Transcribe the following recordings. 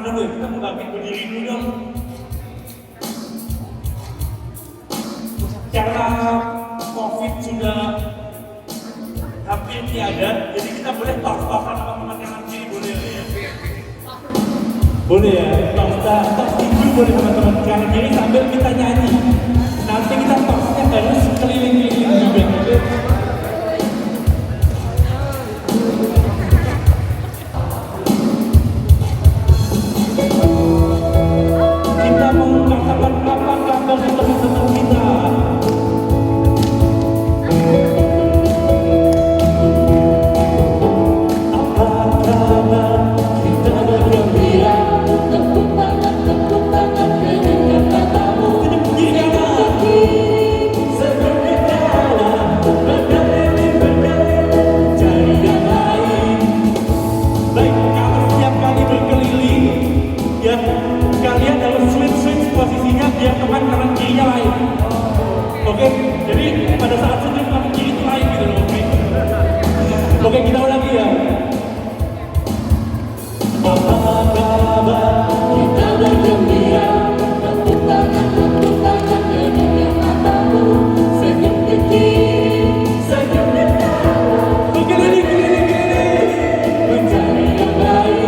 dulu ya, kita mau bangkit berdiri dulu dong. Karena COVID sudah hampir tiada, jadi kita boleh tos-tosan sama teman kanan kiri, boleh ya? Boleh ya, tos tinju boleh teman-teman kanan kiri sambil kita nyanyi. Nanti kita tosnya harus keliling-keliling juga. Kita mau mengatakan apa kabar teman-teman kita. Kalian harus switch posisinya biar teman kanan kirinya lain. Oke, jadi pada saat senyum kanan kiri itu lain gitu loh. Oke, kita ulangi ya. Apa kabar? Kita bergembira. Tepuk tangan dengan matamu. Senyum ke kiri, senyum ke kanan. Keliling. Mencari yang lain.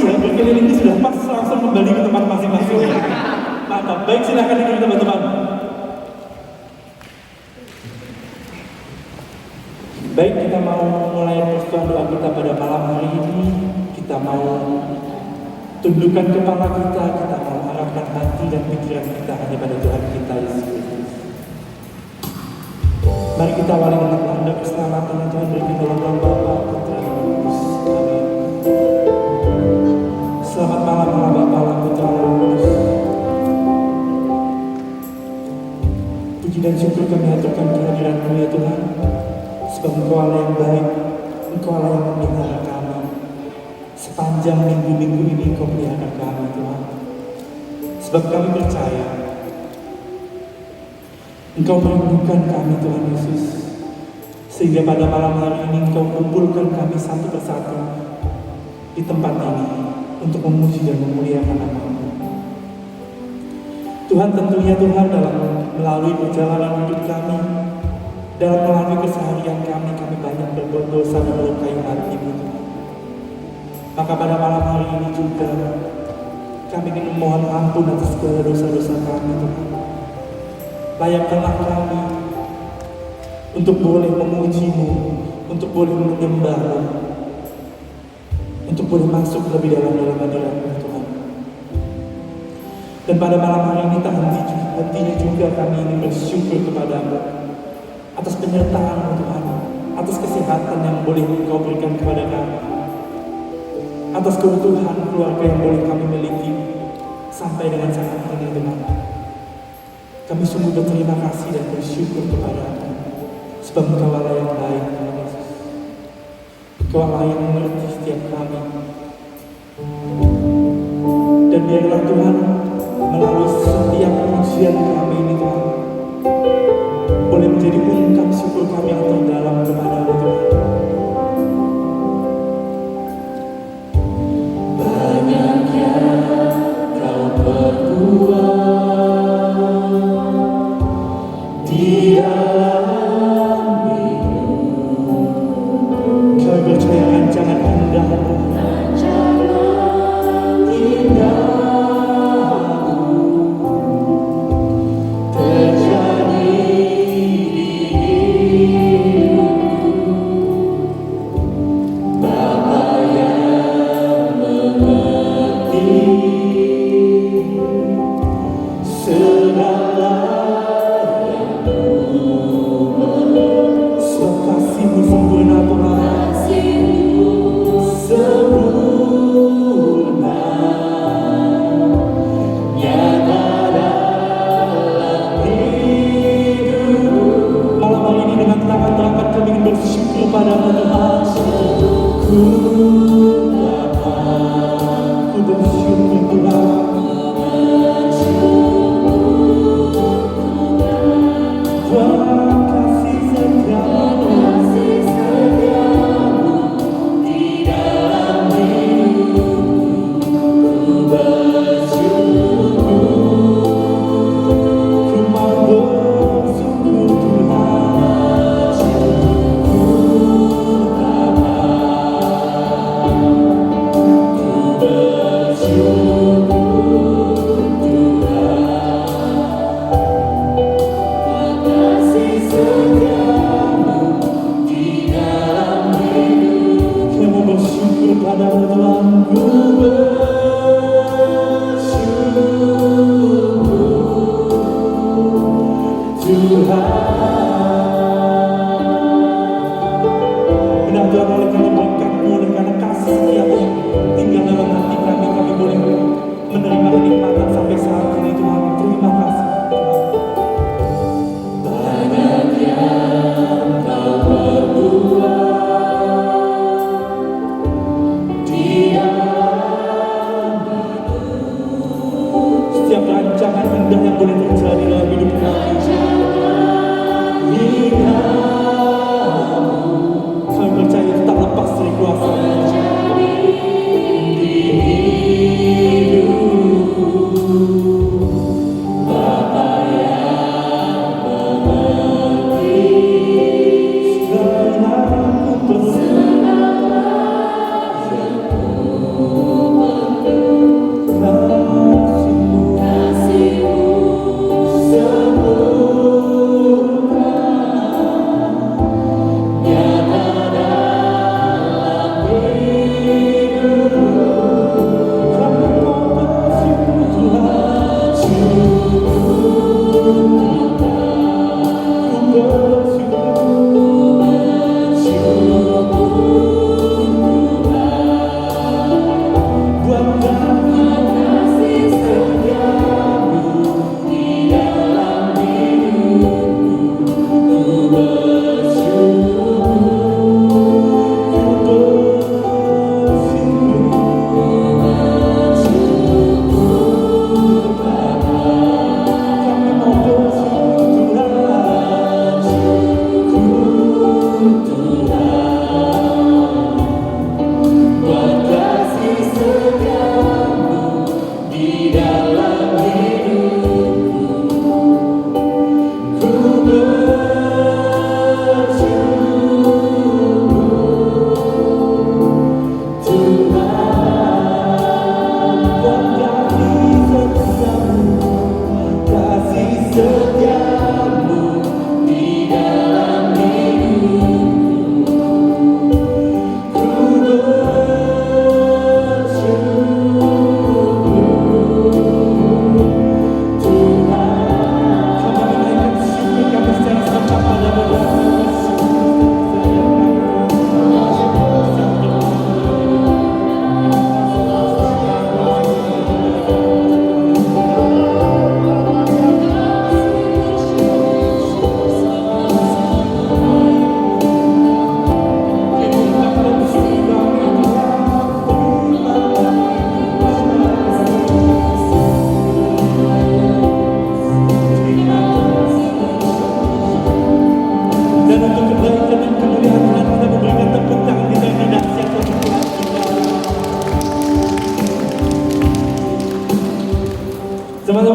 Berkeliling ini sudah pas, langsung kembali ke tempat masing-masing. Mantap, baik, silahkan duduk teman-teman. Baik, kita mau mulai persekutuan doa kita pada malam hari ini. Kita mau tundukkan kepala kita mau arahkan hati dan pikiran kita hanya pada Tuhan kita Yesus Kristus. Mari kita awali dengan kehendak keselamatan yang Tuhan berikan dalam nama Bapa, Putra, dan Roh Kudus. Amin. Selamat malam Bapa, Putra, dan Roh Kudus. Puji dan syukur kami haturkan kehadiran-Mu ya Tuhan. Sebab Engkau Allah yang baik, Engkau Allah yang memelihara kami. Sepanjang minggu-minggu ini Engkau melihara kami Tuhan. Sebab kami percaya Engkau merindukan kami Tuhan Yesus. Sehingga pada malam hari ini Engkau kumpulkan kami satu persatu di tempat ini untuk memuji dan memuliakan nama-Mu. Tuhan, tentunya Tuhan dalam melalui perjalanan hidup kami, dalam melalui keseharian kami banyak berbuat dosa dan melukai hati-Mu. Maka pada malam hari ini juga kami ingin memohon ampun atas segala dosa-dosa kami Tuhan. Layakkanlah kami untuk boleh memuji-Mu, untuk boleh menyembah-Mu, untuk boleh masuk lebih dalam hadirat-Mu Tuhan. Dan pada malam hari ini tak hentinya juga kami ingin bersyukur kepada-Mu atas penyertaan-Mu Tuhan, atas kesehatan yang boleh Engkau berikan kepada kami, atas keutuhan keluarga yang boleh kami miliki sampai dengan saat ini Tuhan. Kami sungguh berterima kasih dan bersyukur kepada-Mu, sebab Engkau Allah yang baik Tuhan Yesus. Engkau Allah yang mengerti setiap kami. Dan biarlah Tuhan melalui setiap ujian kami ini Tuhan boleh menjadi ungkap syukur kami yang terdalam kepada-Mu Tuhan. Banyak yang Kau perbuat di dalam hidup. Kau percaya rancangan indah-Mu, rancangan indah-Mu terjadi di hidupku. Bapa yang mengerti segala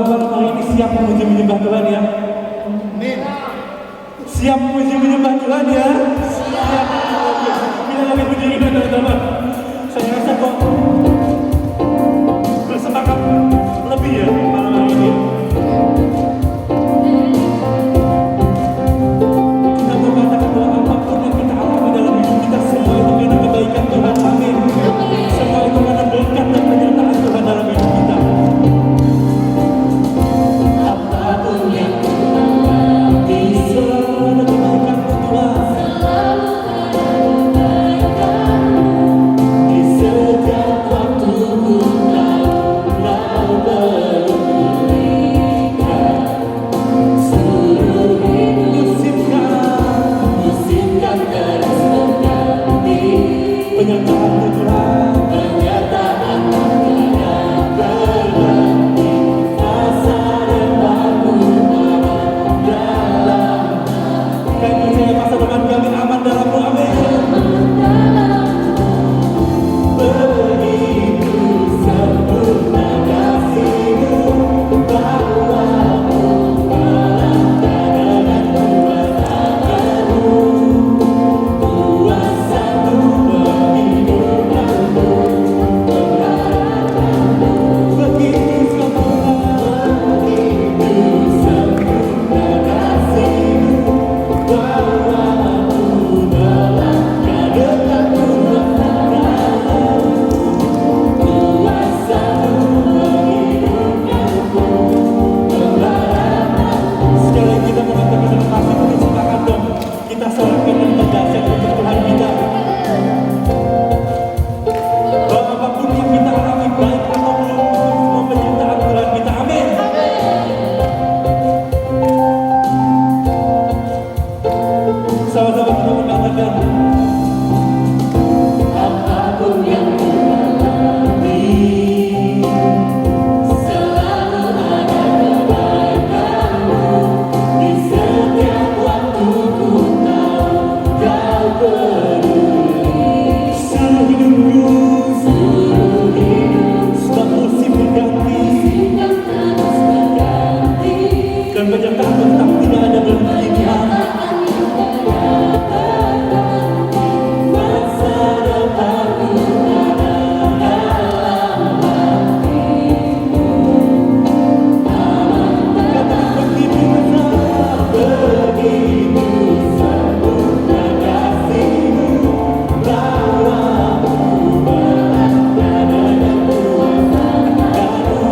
malam hari ini siap memuji menyembah Tuhan ya? Siap memuji menyembah Tuhan ya? Siap. Kita lagi berdiri teman-teman. Saya rasa kok bersemangat lebih ya malam hari ini. Kita mau katakan bahwa apapun yang kita alami dalam hidup kita, semua itu karena kebaikan Tuhan. Amin. Semua itu karena berkat dan penyertaan Tuhan dalam hidup kita. Apapun yang selalu ada kebaikan Tuhan. Di setiap waktu kau berikan seluruh musimkan terus berganti penyertaan Tuhan, penyertaan yang berganti masa depanmu dalam. Kami percaya masa depan kami aman dalam-Mu, amin. Begitu sempurna kasih-Mu, bawamu melangkah dengan kuasa-Mu, kuasa-Mu menghidupkanku, mengarahkanku. Begitu sempurna kasih-Mu, bawamu melangkah dengan kuasa-Mu, kuasa-Mu menghidupkanku, mengarahkanku. Sekali lagi kita mengatakan terima kasih, mungkin semangat dong. Kita sorakin dan berdasar untuk Tuhan kita. Bahwa apapun yang kita alami, baik atau buruk, itu semua penyertaan Tuhan kita, amin. Sama-sama kita mengatakan apapun yang terjadi, selalu ada kebaikan-Mu. Di setiap waktu ku tahu Kau peduli. Seluruh hidup, sebab musim berganti dan penyertaan-Mu tetap tidak ada berhenti, Tuhan. Masa depanku ada dalam hati-Mu. Katakan begitu besar, begitu sempurna kasih-Mu, bawamu melangkah dengan kuasa-Mu,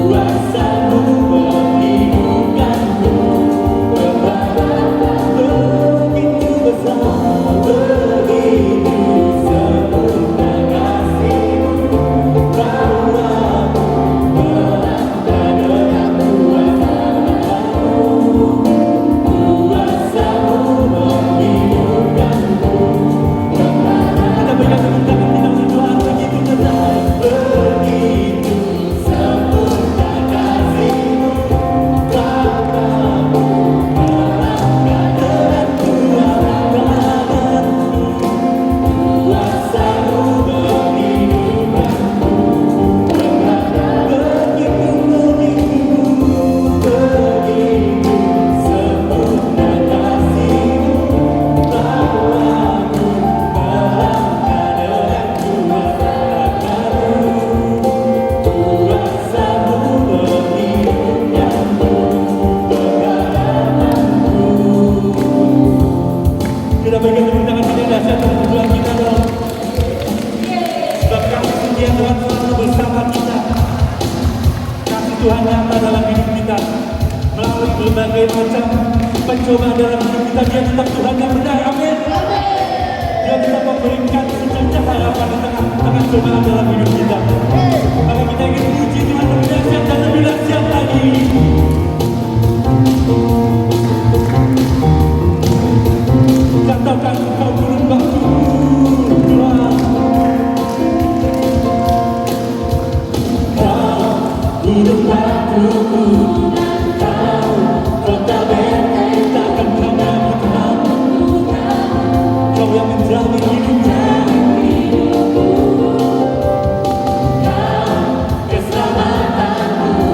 kuasa-Mu menghidupkanku, mengarahkanku. Begitu besar, begitu sempurna kasih-Mu, bawamu melangkah dengan kuasa-Mu, kuasa-Mu menghidupkanku, mengarahkanku. Kita berikan tepuk tangan kita untuk Tuhan. Begitu besar, begitu sempurna kasih-Mu, bawamu melangkah dengan kuasa-Mu, kuasa-Mu menghidupkanku, mengarahkanku. Begitu sempurna kasih-Mu, bawamu melangkah dengan kuasa-Mu, kuasa-Mu menghidupkanku, mengarahkanku. Kita berikan tepuk tangan kita yang dahsyat untuk Tuhan kita dong. Sebab kasih setia Tuhan selalu bersama kita. Kasih Tuhan nyata dalam hidup kita. Melalui berbagai macam pencobaan dalam hidup kita, Dia tetap Tuhan yang benar, amin. Dia tetap memberikan secercah harapan di tengah-tengah cobaan dalam hidup kita. Maka kita ingin puji Tuhan lebih dahsyat dan lebih dahsyat lagi. Katakan Kau gunung batu, Tuhan. Kau gunung batuku, Kau kota benteng takkan pernah bertahan. Kau yang menjamin hidupku, Kau keselamatanku.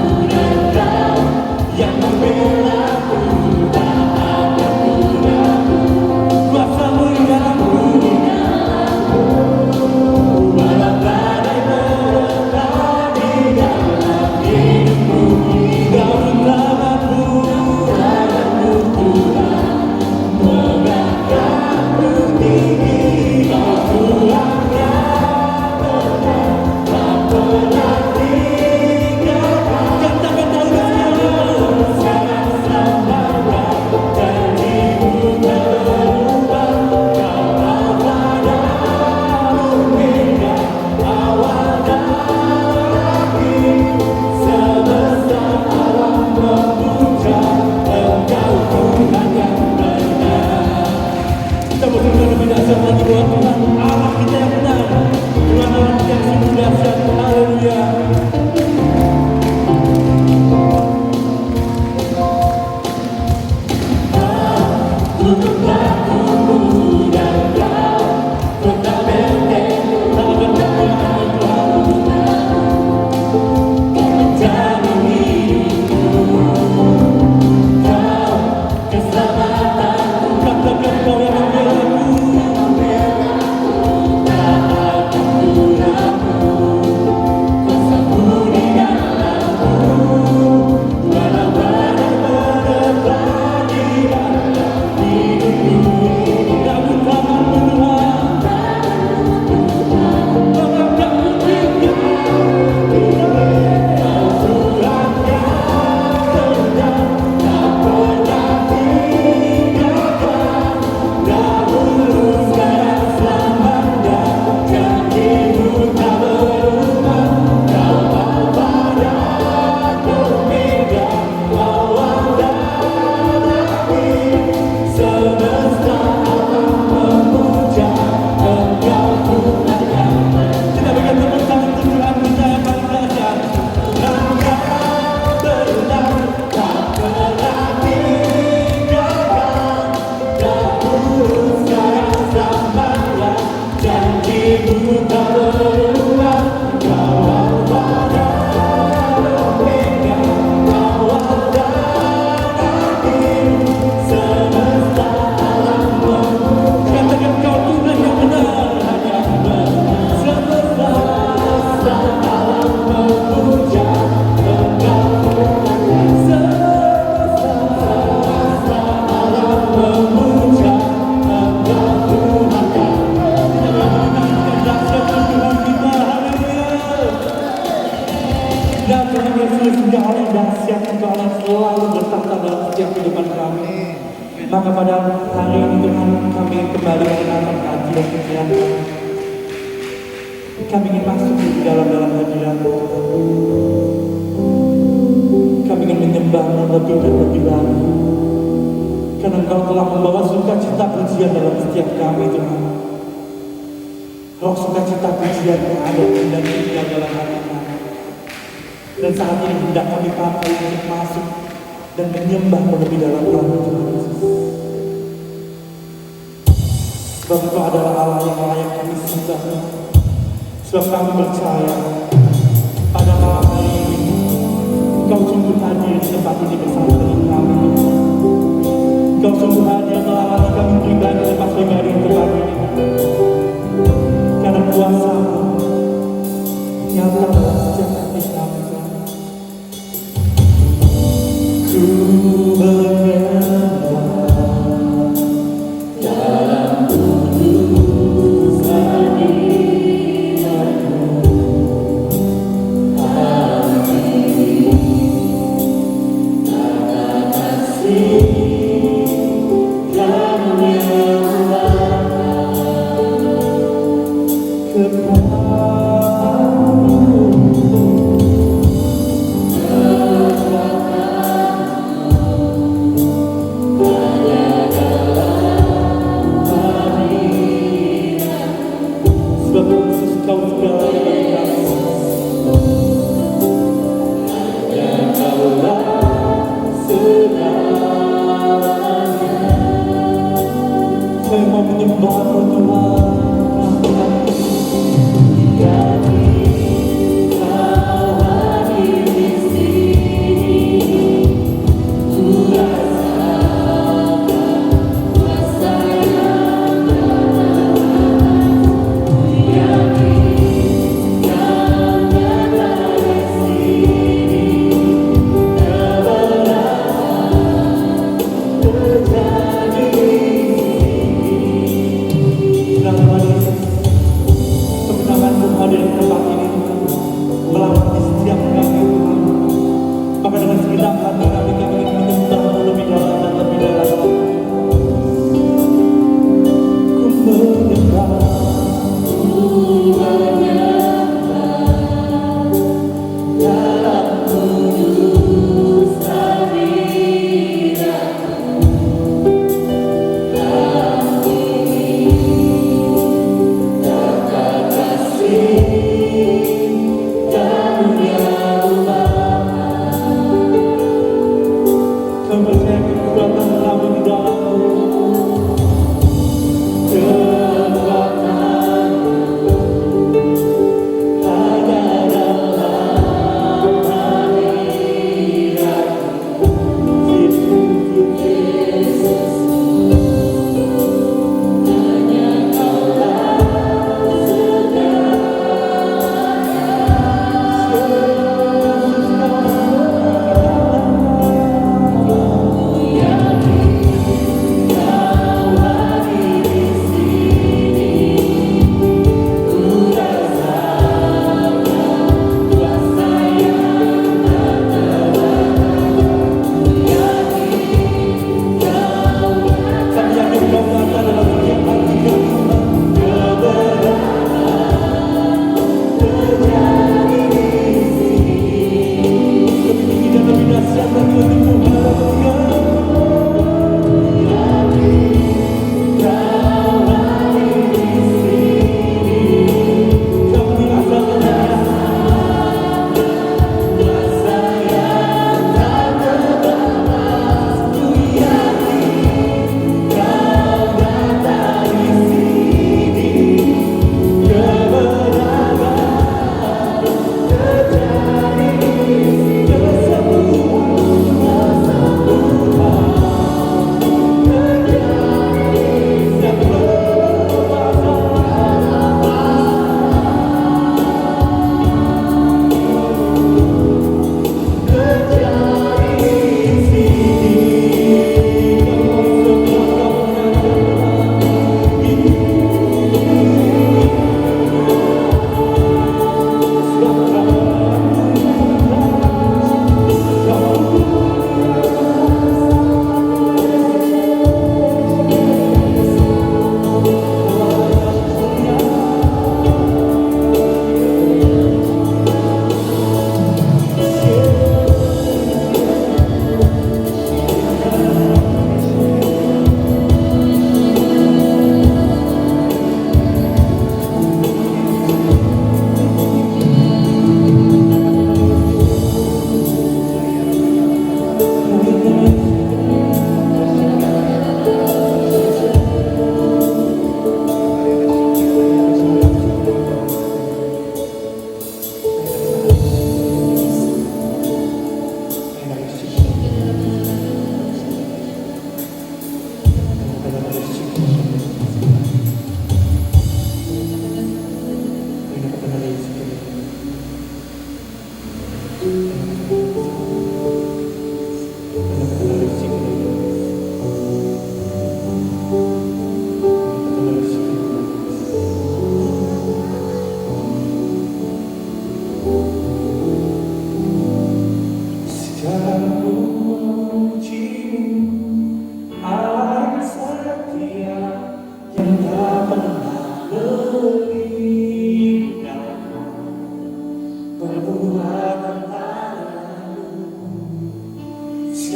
hal yang dahsyat, Engkau Allah yang selalu bertata dalam setiap kehidupan kami. Maka pada hari ini Tuhan, kami kembali mengenalkan hadirat pikiran kami. Kami ingin masuk di dalam hadirat Tuhan. Kami ingin menyembah-Mu lebih dan lebih lagi. Karena Engkau telah membawa sukacita pujian dalam setiap kami Tuhan. Roh sukacita pujian yang ada dan tinggal dalam hati kami. Dan saat ini hendak kami pakai untuk masuk dan menyembah-Mu lebih dalam kami Tuhan Yesus. Sebab Engkau adalah Allah yang layak kami sembah. Sebab kami percaya pada malam hari ini Engkau sungguh hadir di tempat ini bersama dengan kami. Engkau sungguh hadir melawat kami pribadi lepas pribadi di tempat ini. Karena kuasa-Mu nyata dalam setiap hati kami. Ku bernyata dalam kudus hadirat-Mu. Hati kata kasih yang menyatakan kepadamu.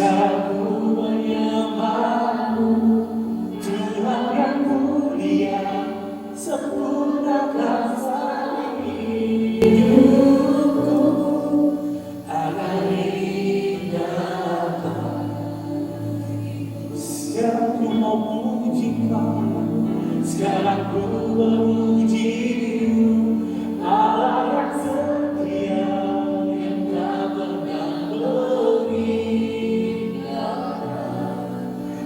Sekarang ku menyembahmu, Tuhan yang mulia, sempurnakan hidupku agar indah. Sekarang ku mau puji Kau, sekarang ku memuji-Mu, Allah yang setia, yang tak pernah meninggalkan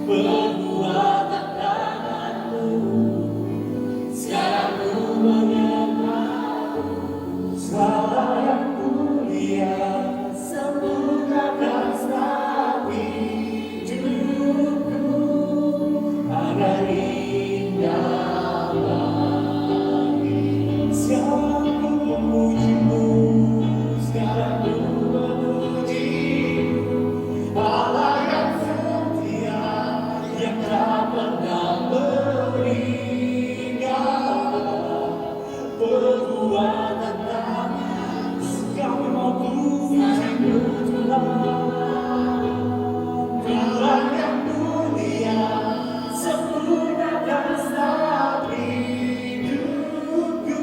perbuatan tangan-Mu. Sekarang ku menyembah-Mu, Allah yang mulia, sempurnakan setiap hidupku agar indah lagi. Sekarang ku memuji-Mu, sekarang ku memuji-Mu, Allah yang setia, yang tak pernah meninggalkan perbuatan tangan. Kami mau puji-Mu Tuhan, Tuhan yang mulia, sempurnakan setiap hidupku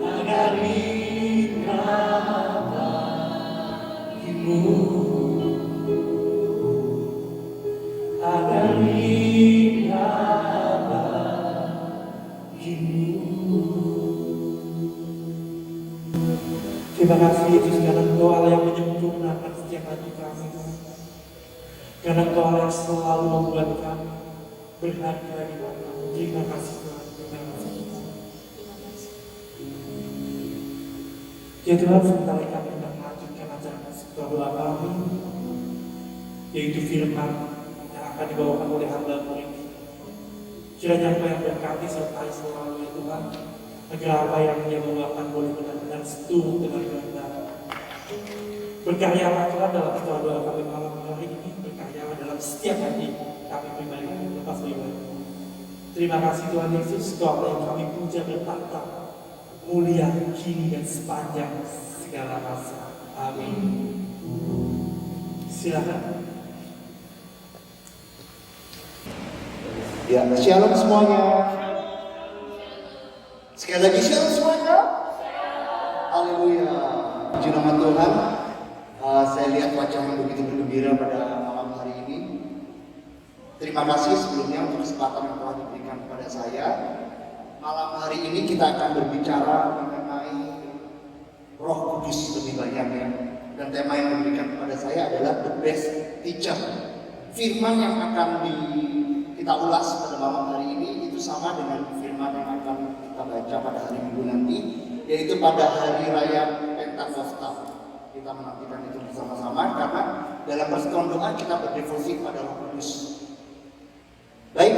agar indah bagimu, agar indah bagimu. Terima kasih Yesus, karena Engkau Allah yang menyempurnakan setiap hati kami, Tuhan. Karena Engkau Allah yang selalu membuat kami berharga di hadapan-Mu. Terima kasih Tuhan, terima kasih Tuhan. Ya Tuhan, sementara kami hendak melanjutkan acara sebuah doa kami, yaitu firman yang akan dibawakan oleh hamba-Mu ini. Kiranya Engkau yang berkati sertai selalu ya Tuhan, agar apa yang Dia bawakan boleh benar-benar seturut dengan kehendak. Berkaryalah Tuhan dalam doa kami malam hari ini, berkaryalah dalam setiap hati kami pribadi, lepas pribadi. Terima kasih Tuhan Yesus, Kau yang kami puja bertahta, mulia kini dan sepanjang segala masa. Amin. Silakan. Ya, shalom semuanya. Sekali lagi shalom semuanya. Haleluya. Puji nama Tuhan. Saya lihat wajah yang begitu bergembira pada malam hari ini. Terima kasih sebelumnya untuk kesempatan yang telah diberikan kepada saya. Malam hari ini kita akan berbicara mengenai Roh Kudus lebih banyak ya. Dan tema yang diberikan kepada saya adalah The Best Teacher. Firman yang akan kita ulas pada malam hari ini itu sama dengan firman yang akan kita baca pada hari Minggu nanti, yaitu pada hari raya Pentakosta. Kita menantikan itu bersama-sama karena dalam respon doa kita berdevosi pada Roh Kudus. Baik,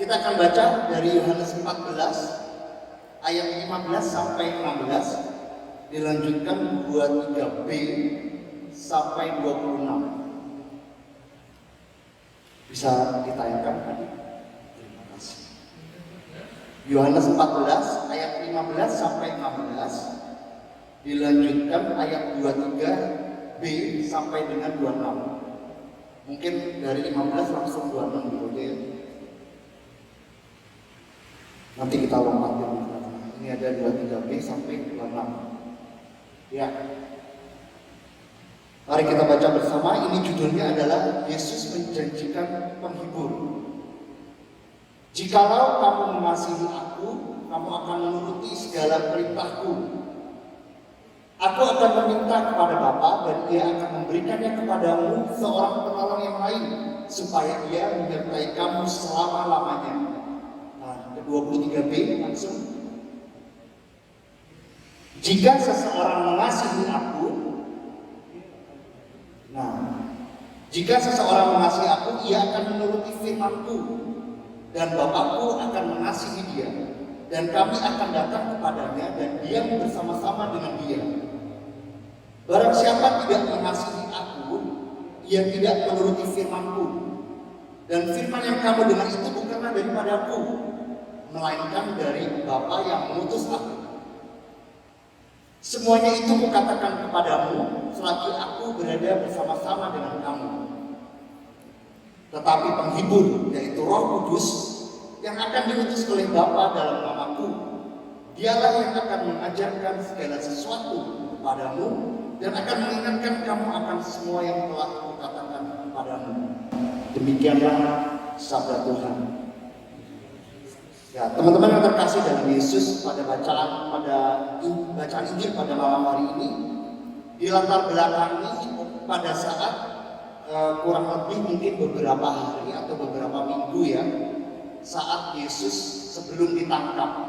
kita akan baca dari Yohanes 14 ayat 15 sampai 16, dilanjutkan 23b sampai 26. Bisa ditayangkan tadi? Terima kasih. Yohanes 14 ayat 15 sampai 16, dilanjutkan ayat 23b sampai dengan 26. Mungkin dari 15 langsung 26 gitu ya. Nanti kita lompatin. Ini ada 23b sampai 26. Ya. Mari kita baca bersama. Ini judulnya adalah Yesus menjanjikan penghibur. Jikalau kamu mengasihi aku, kamu akan menuruti segala perintahku. Aku akan meminta kepada Bapa dan Dia akan memberikannya kepadamu seorang penolong yang lain, supaya Dia menyertai kamu selama-lamanya. Nah, 23b langsung. Jika seseorang mengasihi aku, jika seseorang mengasihi aku, ia akan menuruti firman-Ku, dan Bapakku akan mengasihi dia, dan kami akan datang kepadanya dan diam bersama-sama dengan dia. Barang siapa tidak mengasihi aku, ia tidak menuruti firman-Ku, dan firman yang kamu dengar itu bukanlah daripadaku, melainkan dari Bapa yang mengutus aku. Semuanya itu kukatakan kepadamu selagi aku berada berada bersama-sama dengan kamu. Tetapi penghibur, yaitu Roh Kudus, yang akan diutus oleh Bapa dalam namaku, dialah yang akan mengajarkan segala sesuatu kepadamu dan akan mengingatkan kamu akan semua yang telah kukatakan kepadamu. Demikianlah sabda Tuhan. Ya, teman-teman yang terkasih dalam Yesus, pada bacaan Injil pada malam hari ini, di latar belakangi pada saat kurang lebih mungkin beberapa hari atau beberapa minggu ya, saat Yesus sebelum ditangkap,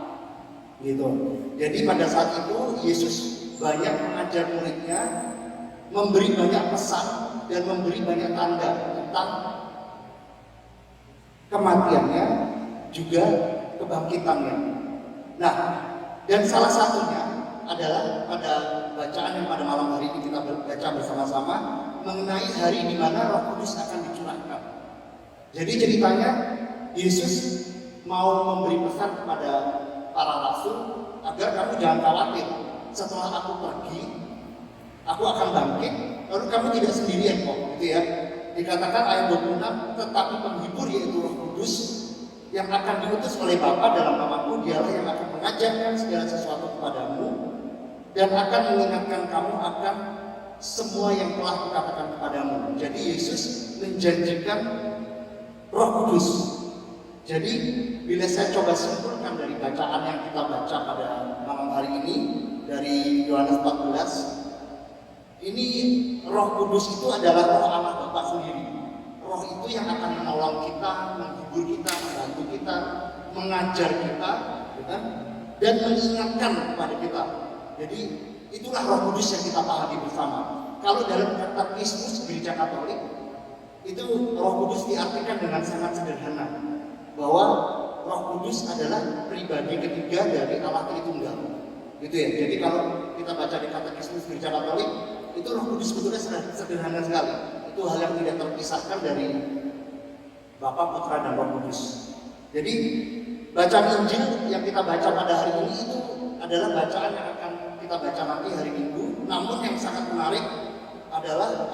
gitu. Jadi pada saat itu Yesus banyak mengajar muridnya, memberi banyak pesan dan memberi banyak tanda tentang kematiannya juga kebangkitannya. Nah, dan salah satunya adalah pada bacaan yang pada malam hari ini kita baca bersama-sama mengenai hari di mana Roh Kudus akan dicurahkan. Jadi ceritanya Yesus mau memberi pesan kepada para rasul agar kamu jangan khawatir, setelah aku pergi, aku akan bangkit, lalu kamu tidak sendirian kok, gitu ya. Dikatakan ayat 26, tetapi penghibur yaitu Roh Kudus yang akan diutus oleh Bapa dalam namaku, dialah yang akan mengajarkan segala sesuatu kepadamu dan akan mengingatkan kamu akan semua yang telah kukatakan kepadamu. Jadi Yesus menjanjikan Roh Kudus. Jadi bila saya coba simpulkan dari bacaan yang kita baca pada malam hari ini dari Yohanes 14, ini Roh Kudus itu adalah Roh Allah Bapa sendiri. Roh itu yang akan menolong kita, menghibur kita, membantu kita, mengajar kita, gitu, dan mengingatkan kepada kita. Jadi itulah Roh Kudus yang kita pahami bersama. Kalau dalam katekismus Gereja Katolik, itu Roh Kudus diartikan dengan sangat sederhana, bahwa Roh Kudus adalah pribadi ketiga dari Allah Tritunggal, gitu ya. Jadi kalau kita baca di katekismus Gereja Katolik, itu Roh Kudus sebetulnya sederhana sekali. Itu hal yang tidak terpisahkan dari Bapa, Putra, dan Roh Kudus. Jadi bacaan Injil yang kita baca pada hari ini itu adalah bacaan yang akan kita baca nanti hari Minggu. Namun yang sangat menarik adalah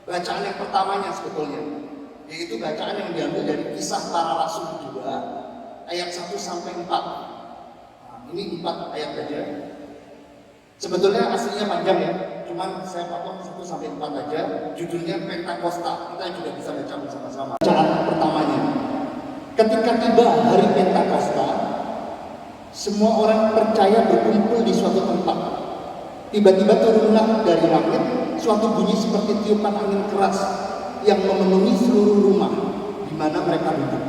bacaan yang pertamanya sebetulnya, yaitu bacaan yang diambil dari Kisah Para Rasul 2 ayat 1 sampai 4. Nah, ini 4 ayat saja. Sebetulnya aslinya panjang ya, cuman saya potong 1 sampai 4 aja. Judulnya Pentakosta. Kita juga bisa baca bersama-sama. Bacaan pertamanya. Ketika tiba hari Pentakosta, semua orang percaya berkumpul di suatu tempat. Tiba-tiba turunlah dari langit suatu bunyi seperti tiupan angin keras yang memenuhi seluruh rumah di mana mereka duduk.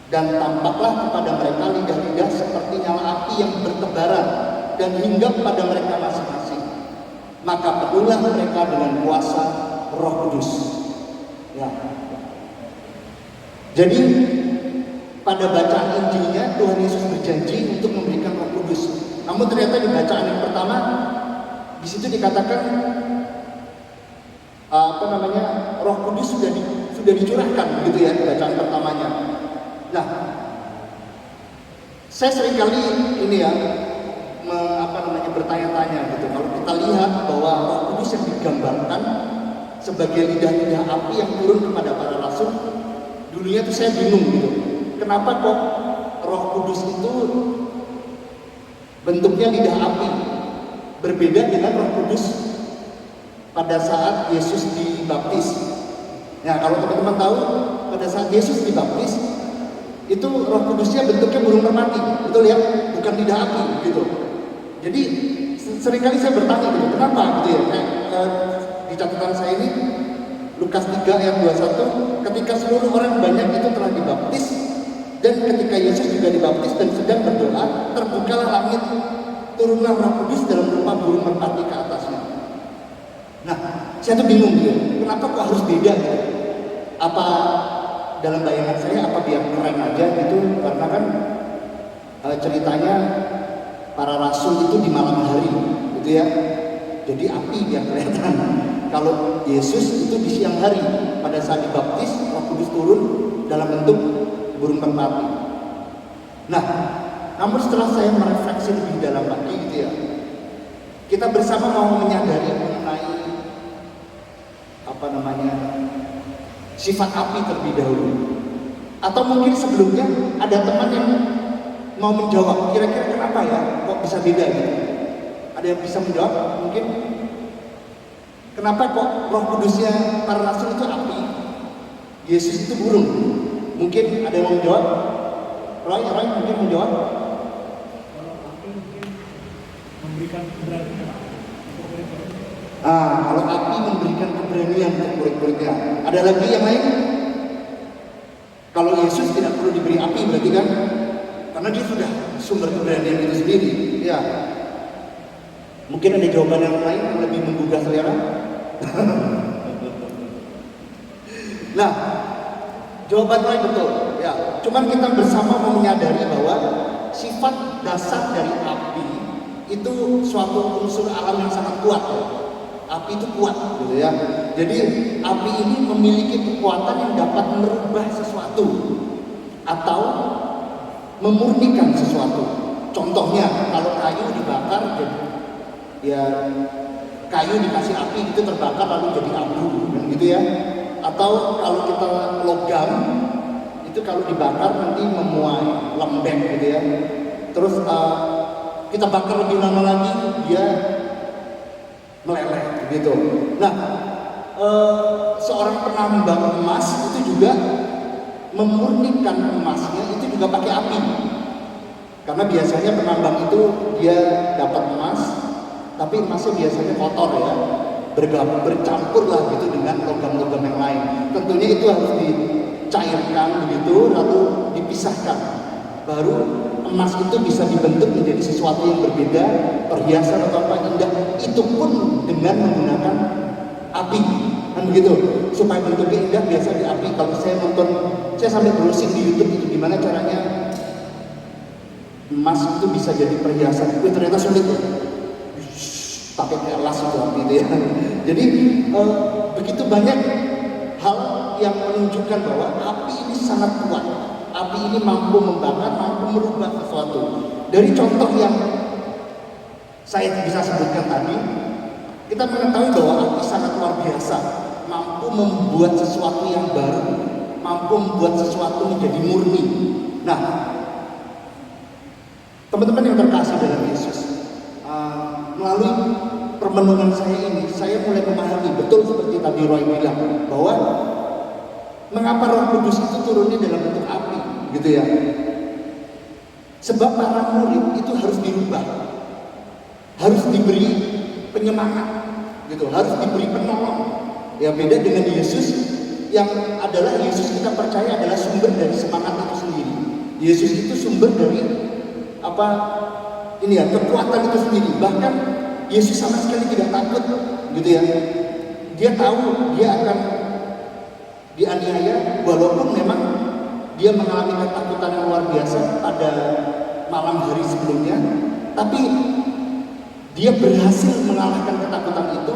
Dan tampaklah kepada mereka lidah-lidah seperti nyala api yang bertebaran dan hinggap pada mereka masing-masing. Maka penuhlah mereka dengan kuasa Roh Kudus. Ya. Jadi pada bacaan Injilnya Tuhan Yesus berjanji untuk memberikan Roh Kudus. Namun ternyata di bacaan yang pertama di situ dikatakan Roh Kudus sudah dicurahkan, gitu ya, di bacaan pertamanya. Nah, saya seringkali ini ya bertanya-tanya gitu. Kalau kita lihat bahwa Roh Kudus yang digambarkan sebagai lidah-lidah api yang turun kepada para rasul, dulunya tuh saya bingung gitu. Kenapa kok Roh Kudus itu bentuknya lidah api? Berbeda dengan Roh Kudus pada saat Yesus dibaptis. Nah, kalau teman-teman tahu, pada saat Yesus dibaptis, itu Roh Kudusnya bentuknya burung merpati, betul ya? Bukan lidah api, gitu. Jadi seringkali saya bertanya gitu, kenapa gitu ya? Di catatan saya ini Lukas 3 ayat 21, ketika seluruh orang banyak itu telah dibaptis, dan ketika Yesus juga dibaptis dan sedang berdoa, terbukalah langit, turunlah Roh Kudus dalam rupa burung merpati ke atasnya. Nah, saya tuh bingung gitu, kenapa kok harus beda gitu? Apa dalam bayangan saya apa biar keren aja gitu? Karena kan ceritanya para rasul itu di malam hari, gitu ya. Jadi api biar kelihatan. Kalau Yesus itu di siang hari, pada saat dibaptis, Roh Kudus turun dalam bentuk burung merpati. Nah, namun setelah saya merefleksi lebih dalam lagi gitu ya, kita bersama mau menyadari mengenai sifat api terlebih dahulu. Atau mungkin sebelumnya ada teman yang mau menjawab, kira-kira kenapa ya kok bisa beda gitu? Ada yang bisa menjawab? Mungkin kenapa kok Roh Kudusnya para rasul itu api, Yesus itu burung? Mungkin ada yang mau menjawab? Roy mungkin menjawab? Memberikan keberanian. Kalau api memberikan keberanian untuk murid-muridnya. Ada lagi yang lain? Kalau Yesus tidak perlu diberi api berarti kan? Karena dia sudah sumber keberanian itu sendiri. Ya. Mungkin ada jawaban yang lain yang lebih menggugah selera? Nah, jawaban lain betul. Ya, cuman kita bersama mau menyadari bahwa sifat dasar dari api itu suatu unsur alam yang sangat kuat. Ya. Api itu kuat, gitu ya. Jadi api ini memiliki kekuatan yang dapat merubah sesuatu atau memurnikan sesuatu. Contohnya, kalau kayu dibakar, ya kayu dikasih api itu terbakar lalu jadi abu, kan gitu ya. Atau kalau kita logam itu kalau dibakar nanti memuai lembek, gitu ya. Terus kita bakar lebih lama lagi, dia meleleh gitu. Nah, seorang penambang emas itu juga memurnikan emasnya itu juga pakai api. Karena biasanya penambang itu dia dapat emas, tapi emasnya biasanya kotor ya, bercampur lah gitu dengan logam-logam yang lain. Tentunya itu harus dicairkan begitu, lalu dipisahkan. Baru emas itu bisa dibentuk menjadi sesuatu yang berbeda, perhiasan atau apa indah, itu pun dengan menggunakan api, kan begitu. Supaya bentuknya indah biasa di api. Kalau saya sampai browsing di YouTube itu gimana caranya emas itu bisa jadi perhiasan, itu ternyata sulit ya. Pakai kelas itu api itu ya. Jadi begitu banyak hal yang menunjukkan bahwa api ini sangat kuat. Api ini mampu membakar, mampu merubah sesuatu. Dari contoh yang saya bisa sebutkan tadi, kita mengetahui bahwa api sangat luar biasa, mampu membuat sesuatu yang baru, mampu membuat sesuatu menjadi murni. Nah, teman-teman yang terkasih dalam Yesus, melalui permenungan saya ini, saya mulai memahami betul seperti tadi Roy bilang bahwa mengapa Roh Kudus itu turunnya dalam bentuk api, gitu ya. Sebab para murid itu harus dirubah, harus diberi penyemangat, gitu, harus diberi penolong. Ya beda dengan Yesus yang adalah Yesus kita percaya adalah sumber dari semangat itu sendiri. Yesus itu sumber dari kekuatan itu sendiri. Bahkan Yesus sama sekali tidak takut, gitu ya. Dia tahu dia akan dianiaya, walaupun memang dia mengalami ketakutan yang luar biasa pada malam hari sebelumnya, tapi dia berhasil mengalahkan ketakutan itu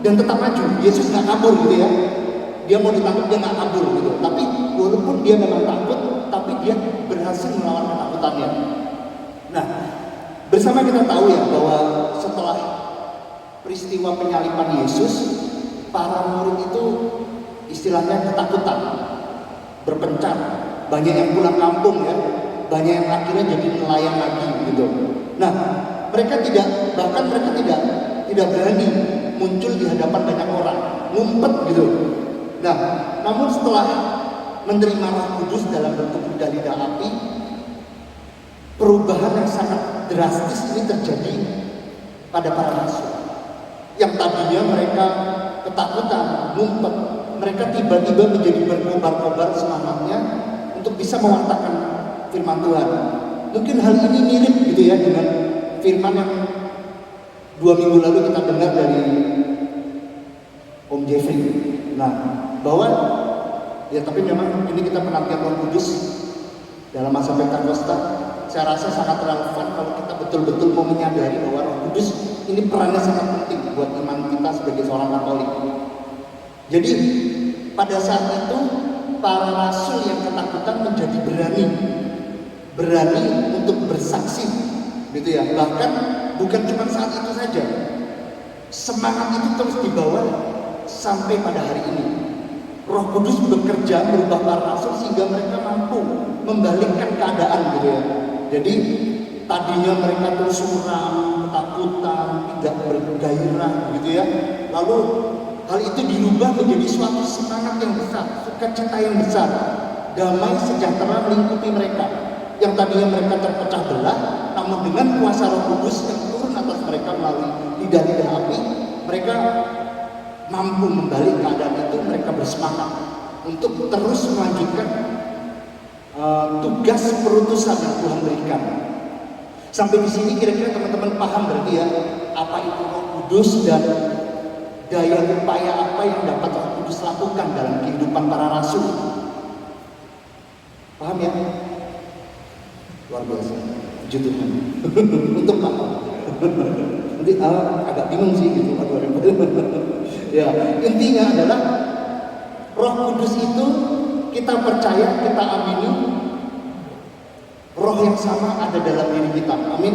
dan tetap maju. Yesus nggak kabur, gitu ya. Dia mau ditangkap, dia nggak kabur, gitu. Tapi walaupun dia memang takut, tapi dia berhasil melawan ketakutannya. Nah, bersama kita tahu ya bahwa setelah peristiwa penyaliban Yesus, para murid itu istilahnya ketakutan, berpencar, banyak yang pulang kampung ya, banyak yang akhirnya jadi nelayan lagi gitu. Nah, mereka tidak berani muncul di hadapan banyak orang, ngumpet gitu. Nah, namun setelah menerima Roh Kudus dalam bentuk lidah api, perubahan yang sangat drastis ini terjadi pada para rasul. Yang tadinya mereka ketakutan, ngumpet, mereka tiba-tiba menjadi berkobar-kobar semangatnya untuk bisa mewartakan firman Tuhan. Mungkin hal ini mirip gitu ya dengan firman yang 2 minggu lalu kita dengar dari Om Jeffrey. Nah, bahwa ya tapi memang ini kita penantian Roh Kudus dalam masa Pentakosta. Saya rasa sangat relevan kalau kita betul-betul mau menyadari bahwa Roh Kudus ini perannya sangat penting buat iman kita sebagai seorang Katolik. Jadi pada saat itu para rasul yang ketakutan menjadi berani untuk bersaksi, gitu ya. Bahkan bukan cuma saat itu saja, semangat itu terus dibawa sampai pada hari ini. Roh Kudus bekerja merubah para rasul sehingga mereka mampu membalikkan keadaan gitu ya. Jadi tadinya mereka tuh suram, ketakutan, tidak bergairah gitu ya. Lalu hal itu dirubah menjadi suatu semangat yang besar, sukacita yang besar, damai sejahtera melingkupi mereka. Yang tadinya mereka terpecah belah, namun dengan kuasa Roh Kudus yang turun atas mereka melalui lidah-lidah api, mereka mampu membalik keadaan itu. Mereka bersemangat untuk terus melanjutkan tugas perutusan yang Tuhan berikan. Sampai di sini kira-kira teman-teman paham berarti ya, apa itu Roh Kudus dan daya upaya apa yang dapat Roh Kudus lakukan dalam kehidupan para rasul. Paham ya? Luar biasa, puji Tuhan. Untuk paham. Nanti agak bingung sih gitu. Ya, intinya adalah Roh Kudus itu kita percaya, kita amini, Roh yang sama ada dalam diri kita. Amin.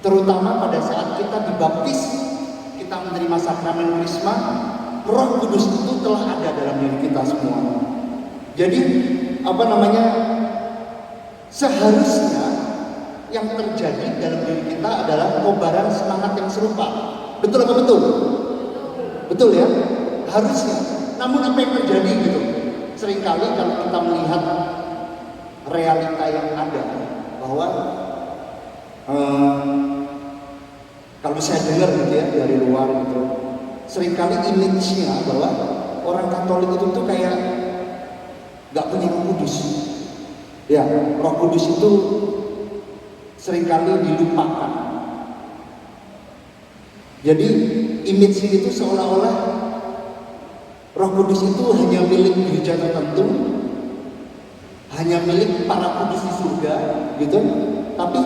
Terutama pada saat kita dibaptis, kita menerima sakramen Krisma, Roh Kudus itu telah ada dalam diri kita semua. Jadi seharusnya yang terjadi dalam diri kita adalah kobaran semangat yang serupa. Betul apa betul? Betul ya? Harusnya. Namun apa yang terjadi gitu? Seringkali kalau kita melihat realita yang ada, bahwa kalau saya dengar gitu ya dari luar gitu, seringkali image-nya bahwa orang Katolik itu tuh kayak nggak punya Roh Kudus. Ya, Roh Kudus itu seringkali dilupakan. Jadi image itu seolah-olah Roh Kudus itu hanya milik gereja tertentu, hanya milik para kudus di surga, gitu. Tapi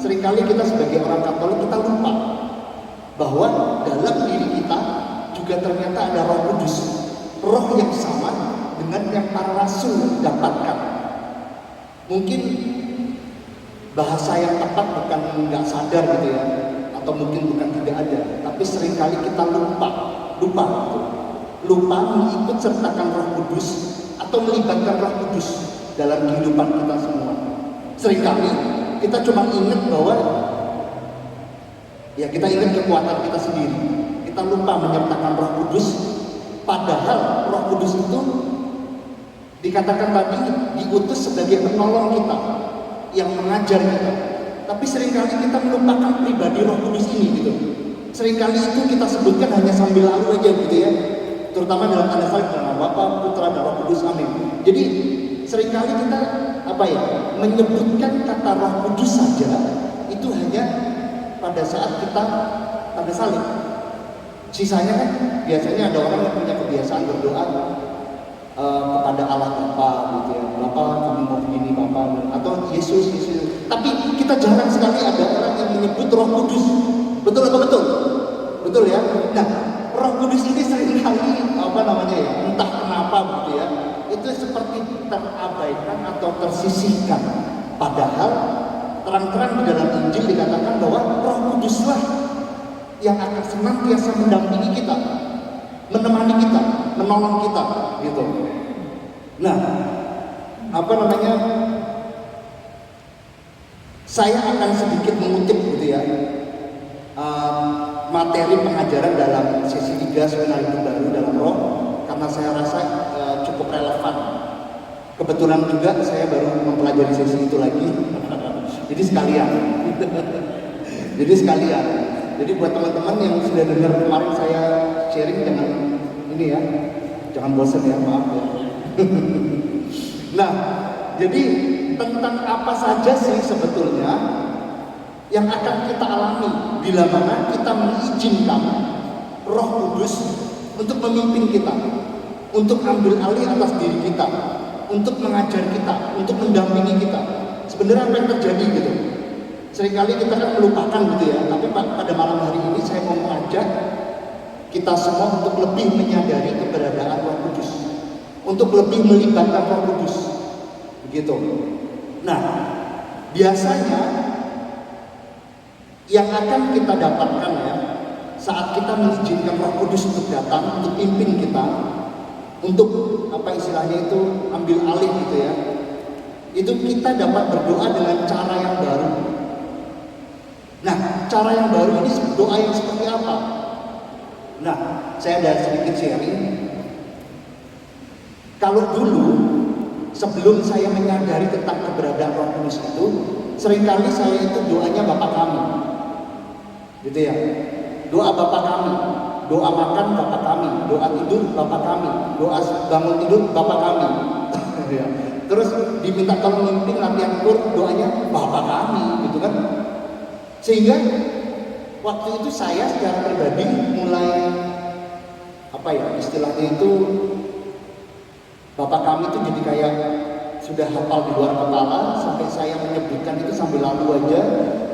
seringkali kita sebagai orang Katolik kita lupa bahwa dalam diri kita juga ternyata ada Roh Kudus, Roh yang sama dengan yang para rasul dapatkan. Mungkin bahasa yang tepat bukan nggak sadar gitu ya, atau mungkin bukan tidak ada, tapi seringkali kita lupa mengikut sertakan Roh Kudus atau melibatkan Roh Kudus dalam kehidupan kita semua. Seringkali kita cuma ingat bahwa ya kita ingat kekuatan kita sendiri, kita lupa menyertakan Roh Kudus, padahal Roh Kudus itu dikatakan tadi diutus sebagai penolong kita yang mengajar kita. Tapi seringkali kita melupakan pribadi Roh Kudus ini gitu. Seringkali itu kita sebutkan hanya sambil lalu aja gitu ya. Terutama dalam tanda salib dalam Bapa, Putra, dan Roh Kudus. Amin. Jadi seringkali kita menyebutkan kata Roh Kudus saja itu hanya pada saat kita tanda salib. Sisanya kan biasanya ada orang yang punya kebiasaan berdoa kepada Allah Bapa gitu ya. Bapa, kami mau begini Bapa, atau Yesus. Tapi kita jarang sekali ada orang yang menyebut Roh Kudus. Betul atau betul? Betul ya. Nah, Roh Kudus ini seringkali entah kenapa gitu ya, itu seperti terabaikan atau tersisihkan. Padahal terang-terang di dalam Injil dikatakan bahwa Roh Kuduslah yang akan senantiasa mendampingi kita, menemani kita, menolong kita gitu. Nah, saya akan sedikit mengutip gitu ya materi pengajaran dalam sesi 3 Seminar Hidup Baru dalam Roh, karena saya rasa cukup relevan. Kebetulan juga saya baru mempelajari sesi itu lagi. Jadi sekalian. Jadi buat teman-teman yang sudah dengar kemarin saya sharing, jangan bosan ya, maaf ya. Nah, jadi tentang apa saja sih sebetulnya yang akan kita alami bila mana kita mengizinkan Roh Kudus untuk memimpin kita, untuk ambil alih atas diri kita, untuk mengajar kita, untuk mendampingi kita. Sebenarnya apa yang terjadi gitu? Seringkali kita kan melupakan gitu ya. Tapi pada malam hari ini saya mau mengajak kita semua untuk lebih menyadari keberadaan Roh Kudus, untuk lebih melibatkan Roh Kudus, begitu. Nah, biasanya yang akan kita dapatkan ya saat kita mengizinkan Roh Kudus untuk datang, untuk pimpin kita, untuk apa istilahnya itu ambil alih gitu ya, itu kita dapat berdoa dengan cara yang baru. Nah, cara yang baru ini doa yang seperti apa? Nah, saya ada sedikit sharing. Kalau dulu sebelum saya menyadari tentang keberadaan Roh Kudus itu, seringkali saya itu doanya Bapa kami, gitu ya. Doa Bapa kami, doa makan Bapa kami, doa tidur Bapa kami, doa bangun tidur Bapa kami. Ya. Terus diminta tolong mimpin latihan kur, doanya Bapa kami, gitu kan. Sehingga waktu itu saya secara pribadi mulai apa ya istilahnya itu, Bapak kami itu jadi kayak sudah hafal di luar kepala, sampai saya menyebutkan itu sambil lalu aja,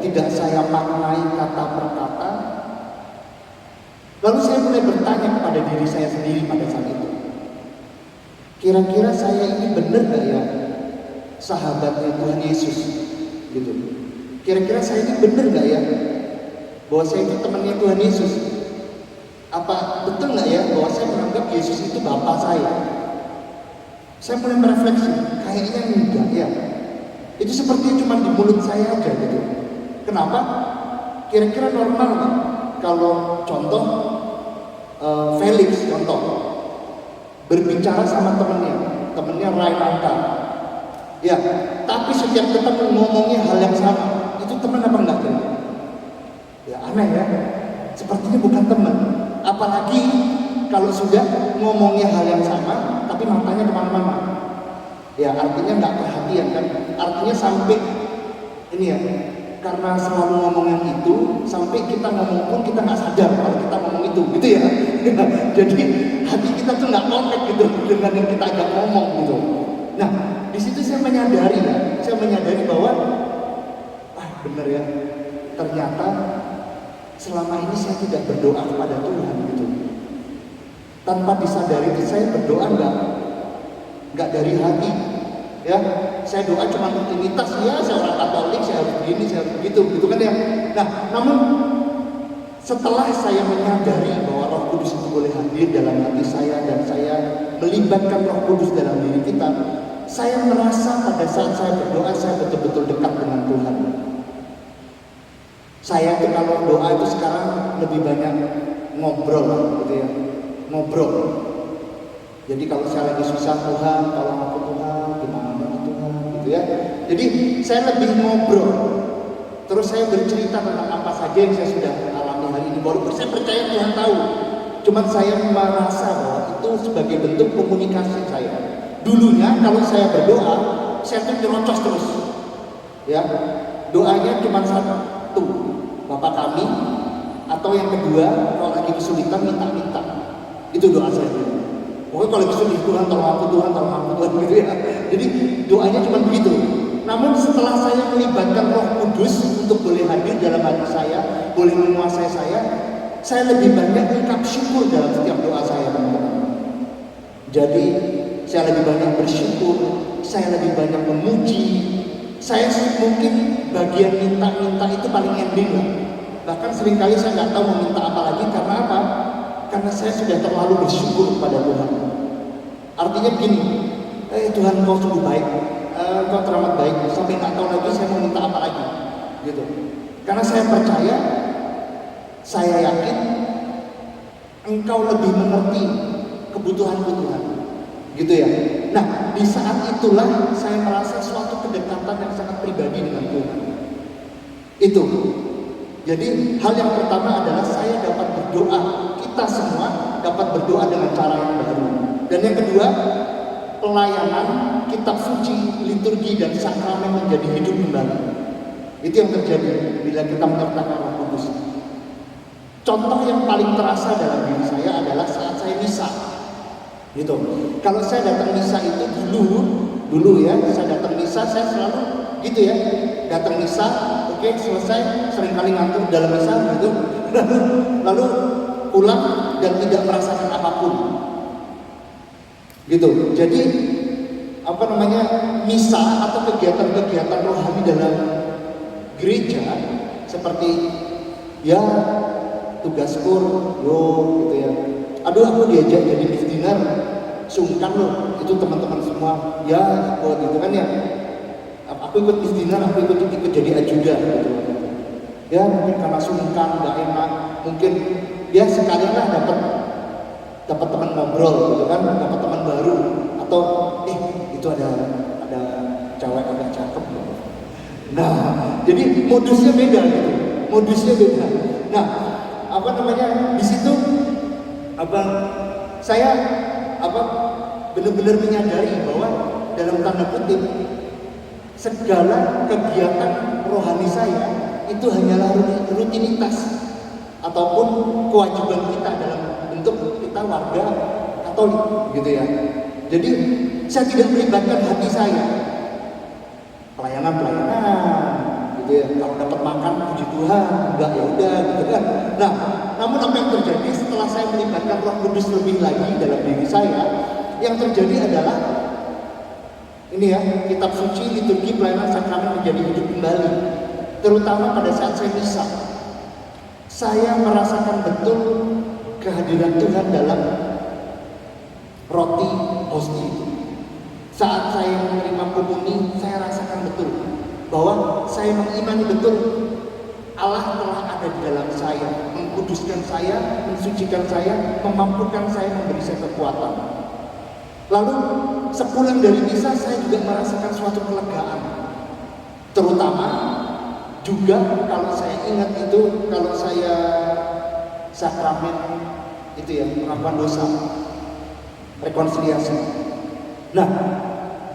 tidak saya maknai kata per kata. Lalu saya mulai bertanya kepada diri saya sendiri pada saat itu, kira-kira saya ini benar gak ya sahabatnya Tuhan Yesus gitu? Kira-kira saya ini benar gak ya bahwa saya itu temannya Tuhan Yesus? Apa betul gak ya bahwa saya menganggap Yesus itu Bapa saya? Saya mulai merefleksi, kayaknya enggak ya. Itu sepertinya cuma di mulut saya aja gitu. Kenapa? Kira-kira normal nggak? Kalau contoh Felix contoh berbicara sama temennya Rainanta, ya. Tapi setiap ketemu ngomongnya hal yang sama, itu teman apa enggak? Ya aneh ya. Sepertinya bukan teman. Apalagi kalau sudah ngomongnya hal yang sama, tapi matanya kemana-mana. Ya artinya nggak perhatian kan. Artinya sampai ini ya, karena selalu ngomong yang itu, sampai kita ngomong pun kita nggak sadar kalau kita ngomong itu, gitu ya. Jadi hati kita tuh nggak kontak gitu dengan yang kita ajak ngomong gitu. Nah di situ saya menyadari bahwa benar ya, ternyata selama ini saya tidak berdoa kepada Tuhan gitu. Tanpa disadari itu saya berdoa nggak dari hati, ya. Saya doa cuma rutinitas, ya saya orang Katolik, saya harus begini, saya harus begitu, gitu kan ya. Nah, namun setelah saya menyadari bahwa Roh Kudus itu boleh hadir dalam hati saya dan saya melibatkan Roh Kudus dalam diri kita, saya merasa pada saat saya berdoa saya betul-betul dekat dengan Tuhan. Saya itu kalau doa itu sekarang lebih banyak ngobrol, gitu ya. Ngobrol. Jadi kalau saya lagi susah, Tuhan tolong aku Tuhan, gimana Tuhan, gitu ya. Jadi saya lebih ngobrol. Terus saya bercerita tentang apa saja yang saya sudah alami hari ini. Walaupun saya percaya Tuhan tahu, cuman saya merasa bahwa itu sebagai bentuk komunikasi saya. Dulunya kalau saya berdoa, saya tuh nyerocos terus, ya. Doanya cuma satu, Bapa kami, atau yang kedua kalau lagi kesulitan minta-minta. Itu doa saya. Pokoknya kalau kesulitan Tuhan tolong aku Tuhan gitu ya. Jadi doanya cuma begitu. Namun setelah saya melibatkan Roh Kudus untuk boleh hadir dalam hati saya, boleh menguasai saya lebih banyak ungkap syukur dalam setiap doa saya, teman-teman. Jadi saya lebih banyak bersyukur, saya lebih banyak memuji. Saya mungkin bagian minta-minta itu paling ending lah. Bahkan seringkali saya nggak tahu mau minta apa lagi, karena apa? Karena saya sudah terlalu bersyukur kepada Tuhan. Artinya begini, Tuhan kau sungguh baik, kau teramat baik, sampai nggak tahu lagi saya mau minta apa lagi, gitu. Karena saya percaya, saya yakin Engkau lebih mengerti kebutuhanku Tuhan, gitu ya. Nah di saat itulah saya merasa suatu kedekatan yang sangat pribadi dengan Tuhan. Itu. Jadi hal yang pertama adalah saya dapat berdoa. Kita semua dapat berdoa dengan cara yang baru. Dan yang kedua, pelayanan kitab suci, liturgi dan sakramen menjadi hidup kembali. Itu yang terjadi bila kita menyertakan Roh Kudus. Contoh yang paling terasa dalam diri saya adalah saat saya misa. Gitu. Kalau saya datang misa itu dulu ya, saya datang misa saya selalu gitu ya. Datang misa, oke, selesai, seringkali ngantuk dalam misa gitu. Lalu pulang dan tidak merasakan apapun. Gitu. Jadi misa atau kegiatan-kegiatan rohani dalam gereja seperti ya tugas kur, yo gitu ya. Aduh aku diajak jadi beef dinner, sungkan loh, itu teman-teman semua, ya ikut gitu kan ya. Aku ikut beef dinner, aku ikut jadi ajudan gitu. Ya mungkin karena sungkan, nggak enak, mungkin ya sekalian lah dapat teman ngobrol gitu kan, dapat teman baru, atau itu ada cewek agak cakep. Nah, jadi modusnya beda gitu, modusnya beda. Nah, apa namanya di situ saya benar-benar menyadari bahwa dalam tanda kutip segala kegiatan rohani saya itu hanyalah rutinitas ataupun kewajiban kita dalam bentuk kita warga Katolik gitu ya. Jadi saya tidak melibatkan hati saya pelayanan gitu ya. Kalau dapat makan puji Tuhan, enggak ya udah gitu kan. Nah, namun apa yang terjadi setelah saya melibatkan Roh Kudus lebih lagi dalam diri saya, yang terjadi adalah ini ya, kitab suci, liturgi, pelayanan sakramen menjadi hidup kembali. Terutama pada saat saya misa, saya merasakan betul kehadiran Tuhan dalam roti hostia. Saat saya menerima komuni, saya rasakan betul bahwa saya mengimani betul Allah telah ada di dalam saya, mengkuduskan saya, mensucikan saya, memampukan saya, memberi saya kekuatan. Lalu sepulang dari misa saya juga merasakan suatu kelegaan. Terutama juga kalau saya ingat itu, kalau saya sakramen itu ya, pengakuan dosa, rekonsiliasi. Nah,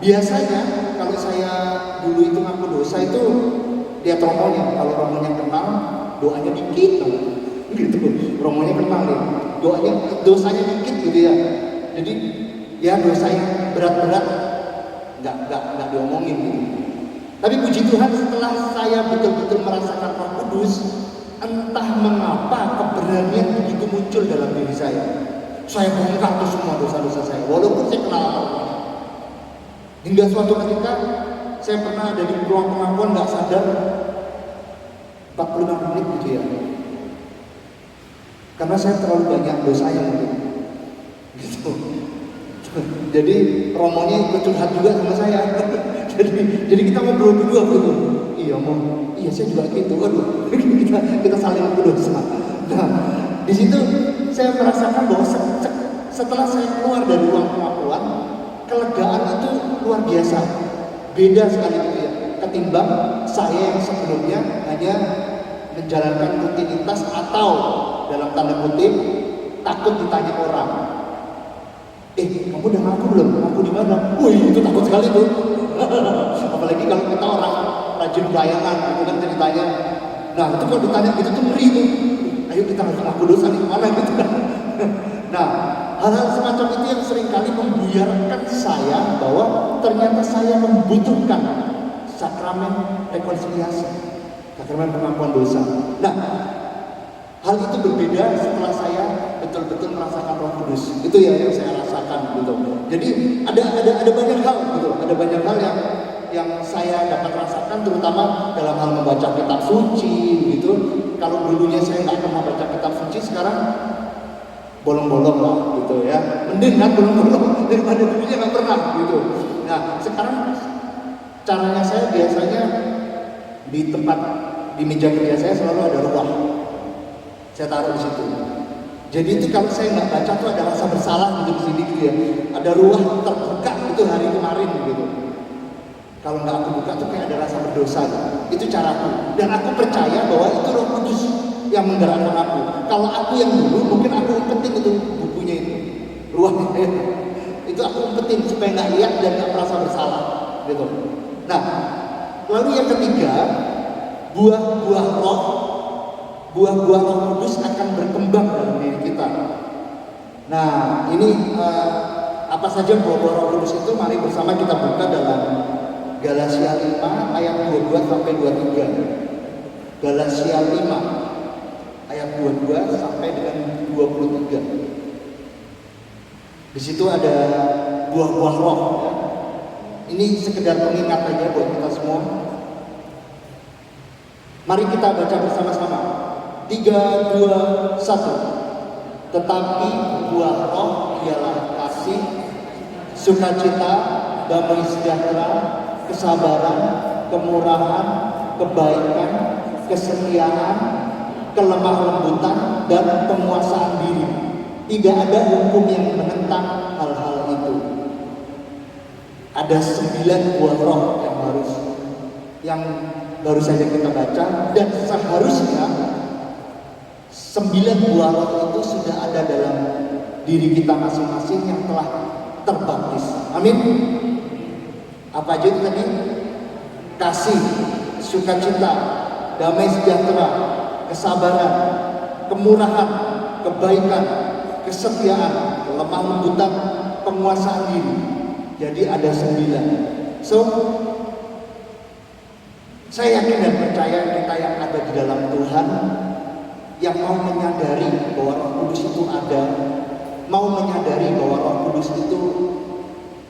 biasanya kalau saya dulu itu ngaku dosa itu lihat romonya. Kalau romonya kenal, doanya dikit gitu. Romonya kenal ya, dosanya dikit gitu ya. Jadi ya dosanya berat-berat nggak diomongin gitu. Tapi puji Tuhan setelah saya betul-betul merasakan Roh Kudus, entah mengapa keberanian begitu muncul dalam diri saya. Saya bongkar tuh semua dosa-dosa saya, walaupun saya kenal Allah. Hingga suatu ketika saya pernah ada di ruang pengakuan nggak sadar 45 menit gitu ya. Karena saya terlalu banyak dosa yang gitu. Jadi romonya ikut curhat juga sama saya. jadi kita ngobrol berdua gitu. Iya saya juga gitu. Waduh, kita saling ngaku dosa. Nah, di situ saya merasakan bahwa setelah saya keluar dari ruang pengakuan, kelegaan itu luar biasa. Beda sekali gitu ya. Ketimbang saya yang sebelumnya hanya menjalankan rutinitas atau dalam tanda kutip takut ditanya orang. Kamu udah ngaku belum? Ngaku di mana? Wih, itu takut sekali tuh. Apalagi kalau kita orang rajin pelayanan, gitu kan ceritanya. Nah, itu kalau ditanya gitu tuh ngeri tuh. Ayo kita harus ngaku dosa di mana gitu kan. Nah, hal-hal semacam itu yang seringkali membuyarkan saya bahwa ternyata saya membutuhkan sakramen rekonsiliasi, sakramen pengampuan dosa. Nah, hal itu berbeda setelah saya betul-betul merasakan Roh Kudus. Itu ya yang saya rasakan gitu. Jadi ada banyak hal gitu, ada banyak hal yang saya dapat rasakan, terutama dalam hal membaca kitab suci gitu. Kalau dulunya saya nggak pernah baca kitab suci, sekarang bolong-bolong lah gitu ya. Mending kan bolong-bolong daripada dulunya nggak pernah gitu. Nah, sekarang caranya saya biasanya di meja kerja saya selalu ada ruang. Saya taruh di situ. Jadi itu kalau saya nggak baca tuh ada rasa bersalah gitu di sini gitu ya. Ada ruang terbuka itu hari kemarin gitu. Kalau nggak aku buka tuh kayak ada rasa berdosa gitu. Itu caraku. Dan aku percaya bahwa itu Roh Kudus yang menggerakkan aku. Kalau aku yang dulu mungkin aku umpetin itu bukunya itu, ruangnya itu aku umpetin supaya nggak lihat dan nggak merasa bersalah gitu. Nah, lalu yang ketiga, buah-buah Roh Kudus akan berkembang dalam diri kita. Nah, ini apa saja buah-buah Roh Kudus itu? Mari bersama kita buka dalam Galatia 5 ayat 22 sampai 23. Galatia 5 ayat 22 sampai dengan 23. Di situ ada buah-buah roh ya. Ini sekedar pengingat aja buat kita semua. Mari kita baca bersama-sama. 3, 2, 1. Tetapi buah roh ialah kasih, sukacita, damai sejahtera, kesabaran, kemurahan, kebaikan, kesetiaan, kelemah lembutan, dan penguasaan diri. Tidak ada hukum yang menentang hal-hal itu. Ada 9 buah roh yang baru saja kita baca, dan seharusnya 9 buah roh itu sudah ada dalam diri kita masing-masing yang telah terbaptis. Amin. Apa aja itu tadi? Kasih, sukacita, damai sejahtera, kesabaran, kemurahan, kebaikan, kesetiaan, kelemah lembutan, penguasaan diri. Jadi ada 9. So, saya yakin dan percaya kita yang ada di dalam Tuhan, yang mau menyadari bahwa Roh Kudus itu ada, mau menyadari bahwa Roh Kudus itu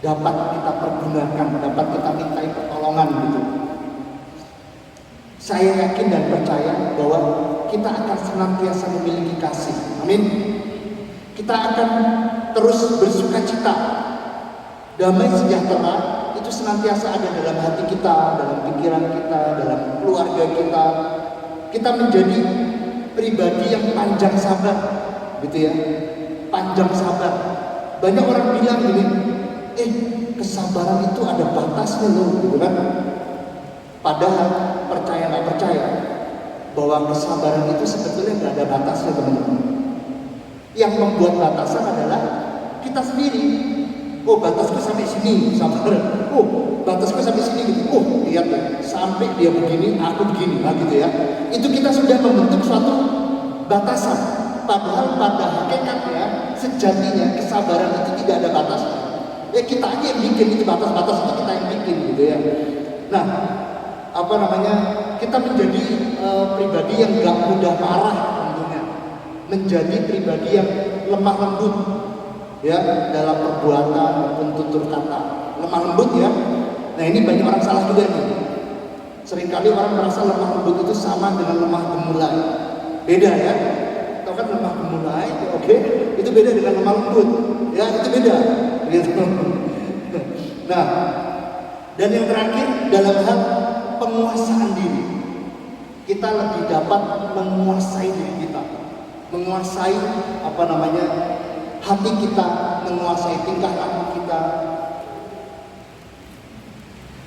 dapat kita pergunakan, dapat kita mintai pertolongan gitu. Saya yakin dan percaya bahwa kita akan senantiasa memiliki kasih. Amin. Kita akan terus bersukacita. Damai sejahtera itu senantiasa ada dalam hati kita, dalam pikiran kita, dalam keluarga kita. Kita menjadi pribadi yang panjang sabar, gitu ya. Panjang sabar. Banyak orang bilang gini, kesabaran itu ada batasnya loh, gitu kan? Padahal percaya nggak percaya bahwa kesabaran itu sebetulnya nggak ada batasnya, teman-teman. Yang membuat batasan adalah kita sendiri. Oh, batasku sampai sini, sabar. Oh, batasku sampai sini gitu. Oh, lihat ya, sampai dia begini, aku begini, nah gitu ya. Itu kita sudah membentuk suatu batasan. Padahal pada hakikatnya, sejatinya kesabaran itu tidak ada batasnya. Ya kita aja yang bikin itu batas-batas itu kita yang bikin gitu ya. Nah, kita menjadi pribadi yang gak mudah marah tentunya, menjadi pribadi yang lemah lembut ya dalam perbuatan maupun tutur kata, lemah lembut ya. Nah ini banyak orang salah juga nih. Seringkali orang merasa lemah lembut itu sama dengan lemah gemulai. Beda ya. Tahu kan lemah gemulai, oke, itu beda dengan lemah lembut. Ya itu beda. Gitu. Nah, dan yang terakhir dalam hal penguasaan diri, kita lebih dapat menguasai diri kita, menguasai hati kita, menguasai tingkah laku kita.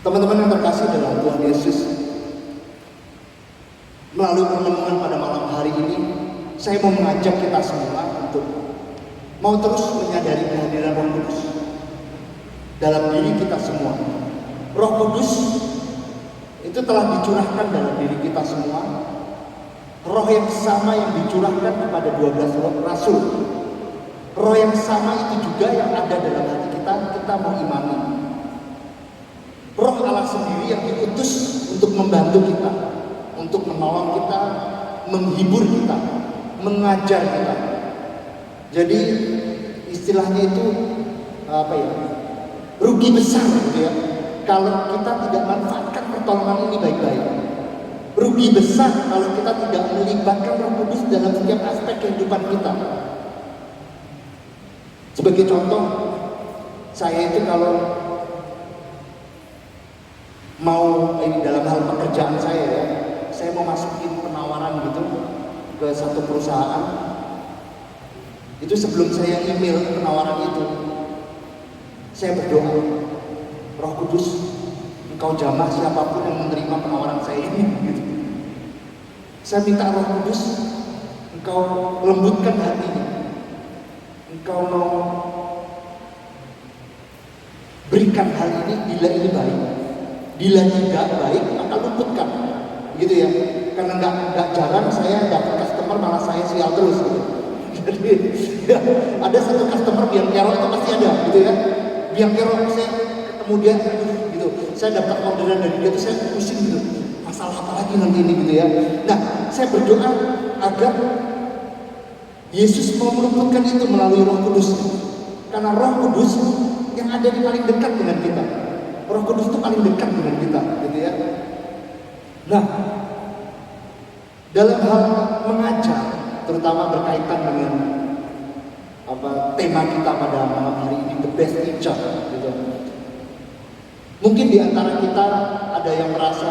Teman-teman yang terkasih dalam Tuhan Yesus, melalui pertemuan pada malam hari ini, saya mau mengajak kita semua untuk mau terus menyadari kehadiran Roh Kudus dalam diri kita semua. Roh Kudus itu telah dicurahkan dalam diri kita semua. Roh yang sama yang dicurahkan kepada 12 rasul. Roh yang sama itu juga yang ada dalam hati kita mau imani. Roh Allah sendiri yang diutus untuk membantu kita, untuk menolong kita, menghibur kita, mengajar kita. Jadi istilahnya itu rugi besar gitu ya, kalau kita tidak manfaatkan pertolongan ini baik-baik. Rugi besar kalau kita tidak melibatkan Roh Kudus dalam setiap aspek kehidupan kita. Sebagai contoh, saya itu kalau mau dalam hal pekerjaan saya ya, saya mau masukin penawaran gitu ke satu perusahaan. Itu sebelum saya email penawaran itu, saya berdoa, Roh Kudus, Engkau jamah siapapun yang menerima penawaran saya ini. Gitu. Saya minta Roh Kudus, Engkau lembutkan hatinya, Engkau mau berikan hal ini bila ini baik. Bila tidak baik, maka luputkan. Gitu ya. Karena nggak jarang saya dapat customer malah saya sial terus. Gitu. Jadi ya, ada satu customer biang kerok itu pasti ada, gitu ya. Biang kerok saya ketemu dia, gitu. Saya dapat orderan dari dia itu saya pusing gitu. Masalah apa lagi nanti ini gitu ya. Nah, saya berdoa agar Yesus mau meluputkan itu melalui Roh Kudus. Karena Roh Kudus yang ada di paling dekat dengan kita. Roh Kudus itu paling dekat dengan kita, gitu ya. Nah, Dalam hal mengajar, terutama berkaitan dengan tema kita pada malam hari ini, the best teacher, gitu. Mungkin di antara kita ada yang merasa,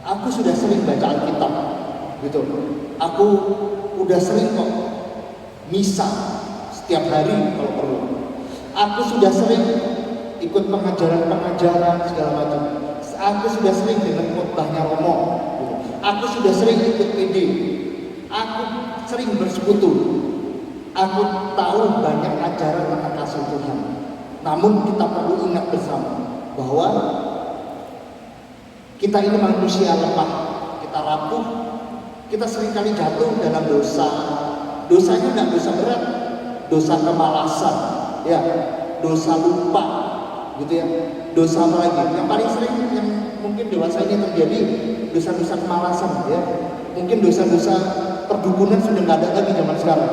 aku sudah sering baca Alkitab, gitu. Aku udah sering kok misa setiap hari kalau perlu. Aku sudah sering ikut pengajaran-pengajaran segala macam. Aku sudah sering dengan khotbahnya Romo. Gitu. Aku sudah sering ikut PD. Aku sering bersekutu. Aku tahu banyak ajaran tentang kasih Tuhan. Namun kita perlu ingat bersama bahwa kita ini manusia lemah, kita rapuh, kita seringkali jatuh dalam dosa. Dosanya tidak dosa berat, dosa kemalasan, ya, dosa lupa, gitu ya. Dosa apa lagi? Yang paling sering yang mungkin dewasa ini terjadi dosa-dosa kemalasan, ya. Mungkin dosa-dosa perdukunan sudah nggak ada lagi zaman sekarang,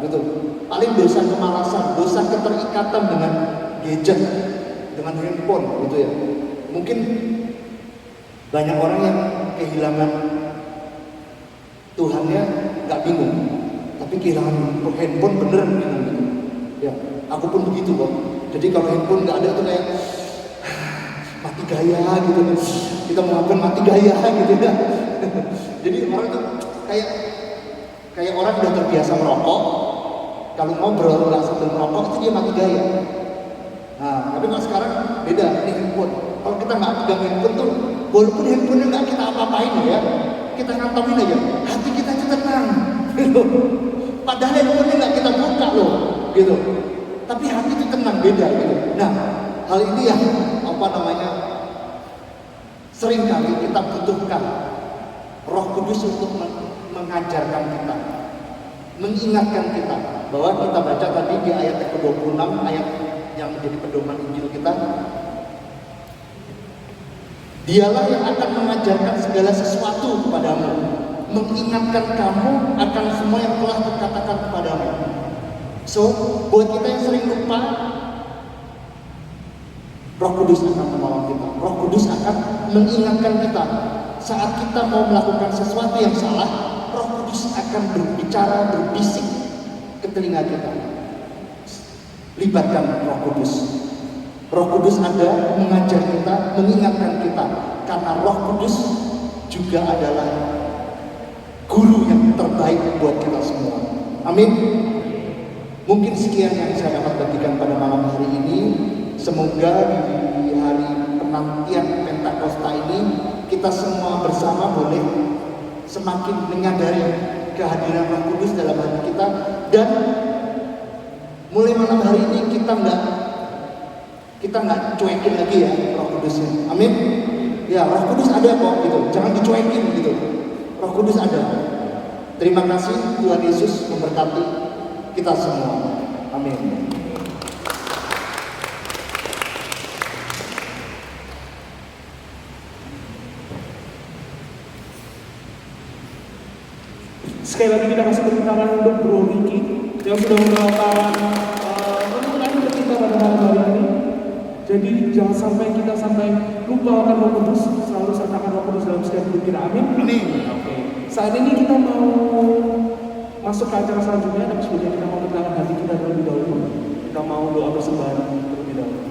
gitu. Paling dosa kemalasan, dosa keterikatan dengan gadget, dengan handphone, gitu ya. Mungkin banyak orang yang kehilangan Tuhannya nggak bingung, tapi kehilangan handphone beneran bingung, gitu. Ya, aku pun begitu kok. Jadi kalau handphone nggak ada tuh kayak mati gaya gitu kan. Kita mau ngapain mati gaya gitu ya. Jadi orang tuh kayak orang udah terbiasa merokok. Kalau ngobrol nggak sambil merokok itu dia mati gaya. Nah, tapi kalau sekarang beda, ini handphone. Kalau kita nggak pegang handphone tuh, walaupun handphone nggak kita apa-apain ya, kita ngantongin aja, hati kita aja tenang. Gitu. Padahal handphone nggak kita buka loh, gitu. Tapi hati itu tenang, beda gitu. Nah, hal ini yang sering kali kita butuhkan Roh Kudus untuk mengajarkan kita, mengingatkan kita bahwa kita baca tadi di ayat ke-26, ayat yang menjadi pedoman Injil kita. Dialah yang akan mengajarkan segala sesuatu kepadamu, mengingatkan kamu akan semua yang telah kukatakan kepadamu. So, buat kita yang sering lupa, Roh Kudus akan menolong kita. Roh Kudus akan mengingatkan kita. Saat kita mau melakukan sesuatu yang salah, Roh Kudus akan berbicara, berbisik ke telinga kita. Libatkan Roh Kudus. Roh Kudus ada mengajar kita, mengingatkan kita. Karena Roh Kudus juga adalah guru yang terbaik buat kita semua. Amin. Mungkin sekian yang saya dapat bagikan pada malam hari ini. Semoga di hari penantian Pentakosta ini kita semua bersama boleh semakin menyadari kehadiran Roh Kudus dalam hati kita, dan mulai malam hari ini kita nggak cuekin lagi ya Roh Kudusnya. Amin. Ya, Roh Kudus ada kok gitu, jangan dicuekin gitu. Roh Kudus ada. Terima kasih, Tuhan Yesus memberkati kita semua. Amin. Sekali lagi kita kasih tepuk tangan untuk Bro Ricky yang sudah membawakan renungan untuk kita pada malam hari ini. Jadi jangan sampai kita lupa akan Roh Kudus, selalu sertakan Roh Kudus dalam setiap hidup kita. Amin. Amin. Oke. Saat ini kita mau masuk ke acara selanjutnya, tapi sebelumnya kita mau menenangkan hati kita terlebih dahulu. Kita mau doa persembahan terlebih dahulu.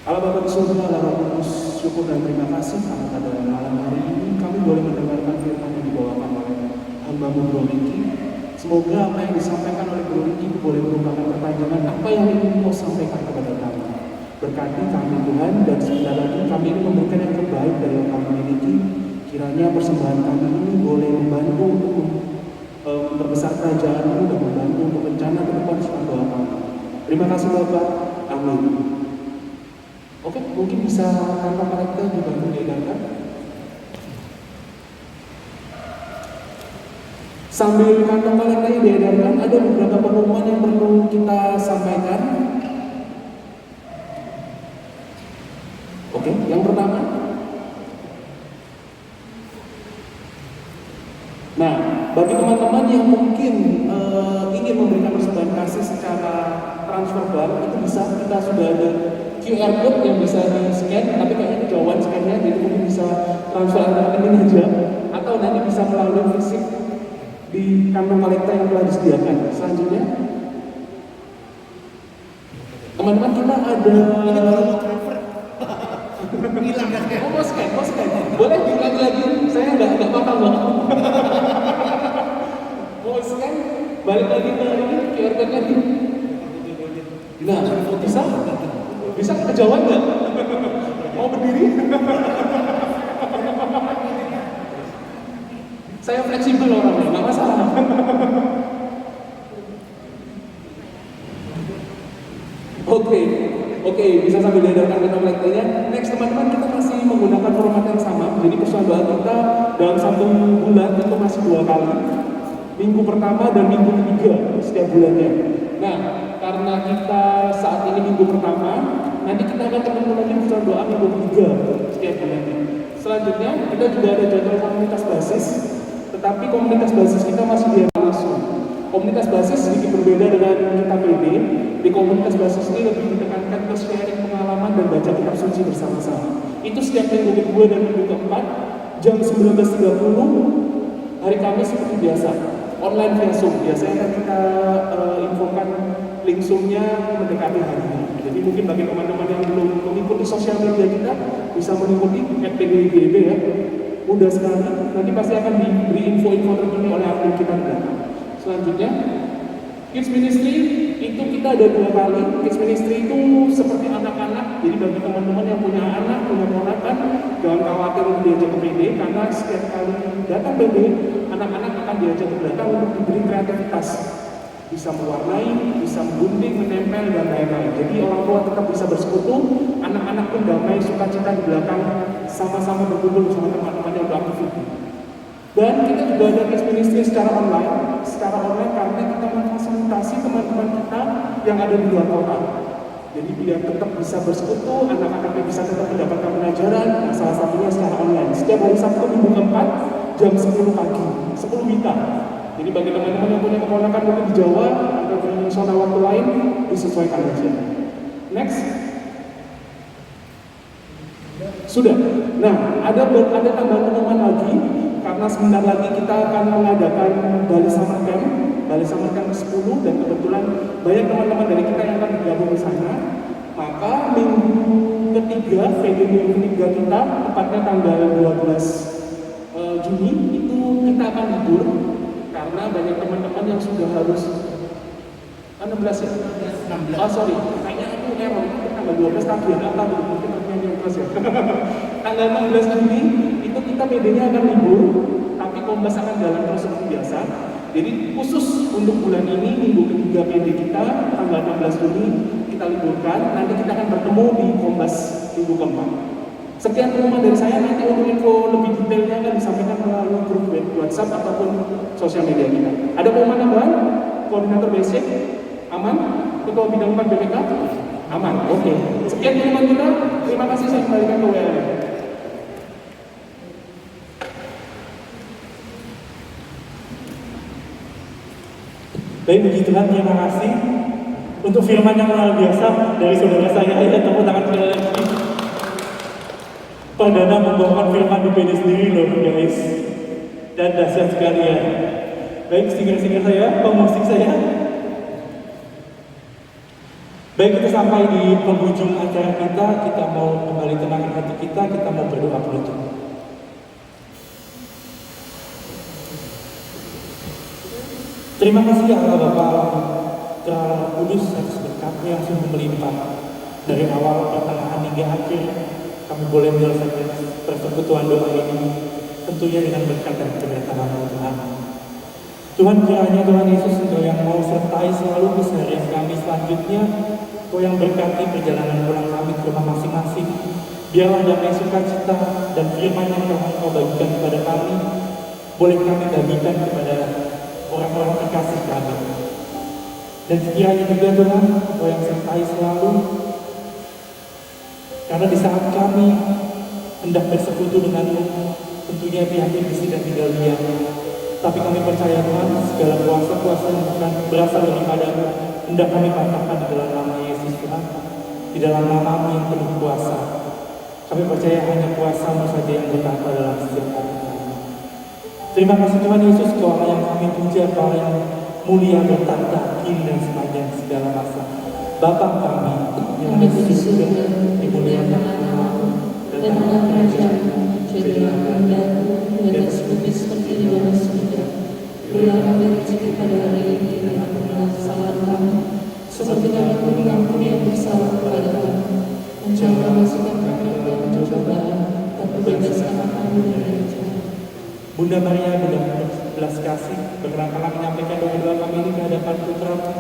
Allah Bapa di surga, Allah Roh Kudus, syukur dan terima kasih karena pada malam hari ini kami boleh mendengarkan firman yang dibawakan oleh hamba-Mu Bro Ricky. Semoga apa yang disampaikan oleh Bro Ricky boleh merupakan perpanjangan apa yang ingin Kau sampaikan kepada kami. Berkati kami Tuhan, dan sebentar lagi kami ingin memberikan yang terbaik dari yang kami miliki. Kiranya persembahan kami ini boleh membantu untuk memperbesar kerajaan-Mu dan membantu untuk rencana ke depan semua doa kami. Terima kasih Bapak. Amin. Oke, mungkin bisa kantong mereka dibantu diedarkan. Sambil kantong mereka diedarkan, ada beberapa pengumuman yang perlu kita sampaikan. Oke, yang pertama. Nah, bagi teman-teman yang mungkin ingin memberikan persembahan kasih secara transfer bank, itu bisa, kita sudah ada QR code yang bisa di-scan, tapi kayaknya kejauhan scan-nya, jadi mungkin bisa transfer antar rekening aja, atau nanti bisa melalui fisik di kantong kolektor yang telah disediakan. Selanjutnya, teman-teman kita ada Hilang kan ya? mau scan. Boleh diulangi lagi, saya nggak apa-apa banget. Mau scan, balik lagi ke ini, QR code lagi. Nah, bisa kejauhan nggak? Mau berdiri? Saya fleksibel orangnya, nggak masalah. Oke, bisa sambil diedarkan kantong kolektornya. Next teman-teman, kita masih menggunakan format yang sama. Jadi persoalan kita dalam 1 bulan itu masih 2 kali. Minggu pertama dan minggu ketiga setiap bulannya. Nah, karena kita saat ini minggu pertama, nanti kita akan ketemu lagi persoalan doa minggu ketiga setiap bulannya. Selanjutnya, kita juga ada jadwal komunitas basis, tetapi komunitas basis kita masih diadakan langsung. Komunitas basis sedikit berbeda dengan kita PD. Di komunitas basis ini lebih ditekankan ke sharing pengalaman dan baca kitab suci bersama-sama. Itu setiap minggu kedua dan minggu keempat, jam 19.30, hari Kamis seperti biasa. Online via Zoom, biasanya akan kita infokan link Zoom-nya mendekati hari ini. Jadi mungkin bagi teman-teman yang belum mengikuti sosial media kita, bisa mengikuti @pdgb ya. Mudah sekali, nanti pasti akan diberi info-info terkini oleh admin kita di belakang. Selanjutnya, Kids Ministry itu kita ada 2 kali. Kids Ministry itu seperti anak-anak, jadi bagi teman-teman yang punya anak, punya ponakan, jangan khawatir untuk diajak ke PD, karena setiap kali datang PD, anak-anak akan diajak ke belakang untuk diberi kreativitas. Bisa mewarnai, bisa menggunting, menempel, dan lain-lain. Jadi orang tua tetap bisa bersekutu, anak-anak pun damai, sukacita di belakang, sama-sama berkumpul bersama teman-teman yang aktif itu. Dan kita juga ada Kids Ministry secara online karena kita memfasilitasi teman-teman kita yang ada di luar kota. Jadi biar tetap bisa bersekutu, anak-anaknya bisa tetap mendapatkan pelajaran, nah, salah satunya secara online. Setiap hari Sabtu minggu keempat, jam 10 pagi, 10 WITA. Jadi bagi teman-teman yang punya keponakan mungkin di Jawa, atau di zona waktu lain, disesuaikan aja. Next. Sudah. Nah, ada tambahan pengumuman lagi. Karena sebentar lagi kita akan mengadakan Bali Summer Camp ke-10, dan kebetulan banyak teman-teman dari kita yang akan bergabung di sana. Maka minggu ketiga, minggu ketiga kita, tepatnya tanggal 12 Juni, itu kita akan libur. Karena banyak teman-teman yang sudah harus 16 ya? 16. Oh sorry, kayaknya aku error, tanggal 12 tadi ya, mungkin ternyata yang kelas ya. Tanggal 16 Juni, itu kita PD-nya akan libur, tapi Kombas akan jalan terus seperti biasa. Jadi khusus untuk bulan ini, minggu ketiga PD kita, tanggal 16 Juni, kita liburkan, nanti kita akan bertemu di Kombas minggu keempat. Sekian pengumuman dari saya, nanti untuk info lebih detailnya akan disampaikan melalui grup WhatsApp ataupun sosial media kita. Ada pengumuman tambahan? Koordinator basic? Aman? Ketua bidang 4 BPK? Aman, oke. Sekian pengumuman kita, terima kasih, saya kembalikan ke WLN. Baik, puji Tuhan, terima kasih untuk firman yang luar biasa dari saudara saya. Ya, tepuk tangan sekali lagi. Perdana membawakan firman di PD sendiri loh guys, dan dahsyat sekali ya. Baik, singer-singer saya, pemusik saya. Baik, kita sampai di penghujung acara kita mau kembali tenangkan hati kita mau berdoa penutup. Terima kasih ya Allah Bapa Terlalu Kudus atas berkat-Mu yang sungguh melimpah. Dari awal, pertengahan hingga akhir, kami boleh menyelesaikan persekutuan doa ini, tentunya dengan berkat dan keberkahan-Mu Tuhan. Tuhan, kiranya Tuhan Yesus Engkau yang mau sertai selalu keseharian kami selanjutnya, Engkau yang berkati perjalanan pulang kami ke rumah masing-masing. Biarlah damai sukacita dan firman yang telah Engkau bagikan kepada kami, boleh kami bagikan kepada orang-orang terkasih kami. Dan sekiranya juga Tuhan, Engkau yang sertai selalu, karena di saat kami hendak bersekutu dengan-Mu, tentunya pihak bisi dan tinggal diam. Tapi kami percaya Tuhan, segala kuasa-kuasa yang bukan berasal daripada-Mu, hendak kami patahkan di dalam nama Yesus Tuhan. di dalam nama-Mu yang penuh kuasa. Kami percaya hanya kuasa-Mu saja yang bertata dalam setiap hati kami. Terima kasih Tuhan Yesus, Kau Allah yang kami puja, Kau Allah yang mulia bertata kini dan sepanjang segala masa. Bapa kami yang ada di surga, dimuliakan namamu, datanglah kerajaan-Mu, jadilah kehendak-Mu di atas bumi seperti di dalam surga. Berilah kami rezeki pada hari ini, dan ampunilah kesalahan kami, seperti kami pun mengampuni yang bersalah kepada kami. Dan janganlah masukkan kami ke dalam pencobaan, tapi bebaskanlah kami dari yang jahat. Bunda Maria, Bunda belas kasih, berkenanlah menyampaikan doa-doa kami ini ke hadapan Putra-Mu,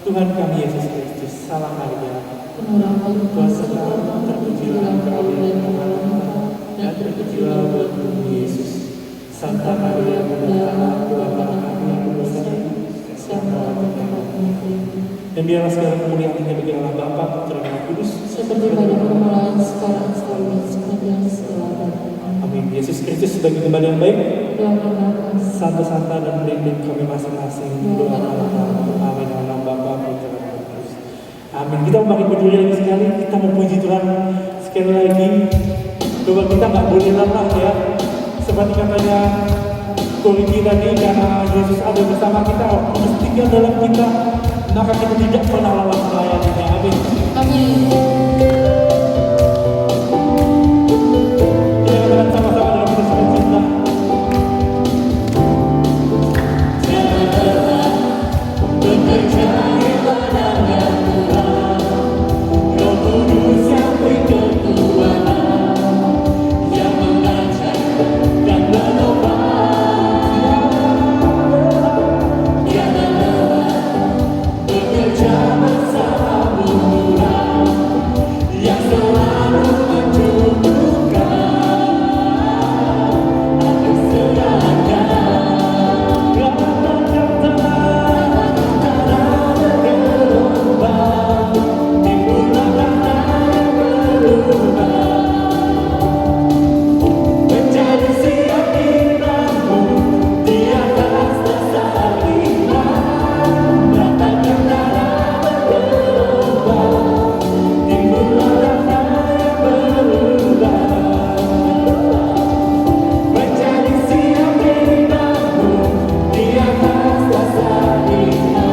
Tuhan kami Yesus Kristus. Salam Maria, Tuhan sertamu, terpujilah Engkau di antara wanita, dan terpujilah buah-Mu Yesus. Santa Maria, Bunda Allah, doakanlah kami yang berdosa, sekarang dan waktu. Dan biarlah segala kemuliaan hanya bagi Allah Bapa, Putra dan Roh Kudus, seperti pada permulaan, sekarang, selalu, dan sepanjang segala abad. Amin. Yesus Kristus sebagai gembala yang baik, Doakanlah kami. santa-santa dan melindungi kami masing-masing. Doakanlah kami. Amin. Dalam nama Bapa, Putra dan Roh Kudus. Amin. Kita mau makin berdiri lagi sekali. Kita mau puji Tuhan sekali lagi. Coba kita nggak boleh lelah ya. Seperti katanya Koriki tadi, karena Yesus ada bersama kita, Yesus tinggal dalam kita, maka kita tidak pernah lelah melayaninya. Amin. Amin. Kita akan sama-sama dalam bersama cinta. Bekerja ibadahnya Tuhan, Roh Kudus yang beri kekuatan, yang mengajar dan menopang. Jangan lelah bekerja bersama-Mu Tuhan, yang selalu mencukupkan akan segala. Menjadi siap imanmu di atas dasar iman, datangkan darah bergelombang, timbullah rasa yang berubah. Menjadi siap imanmu di atas dasar iman.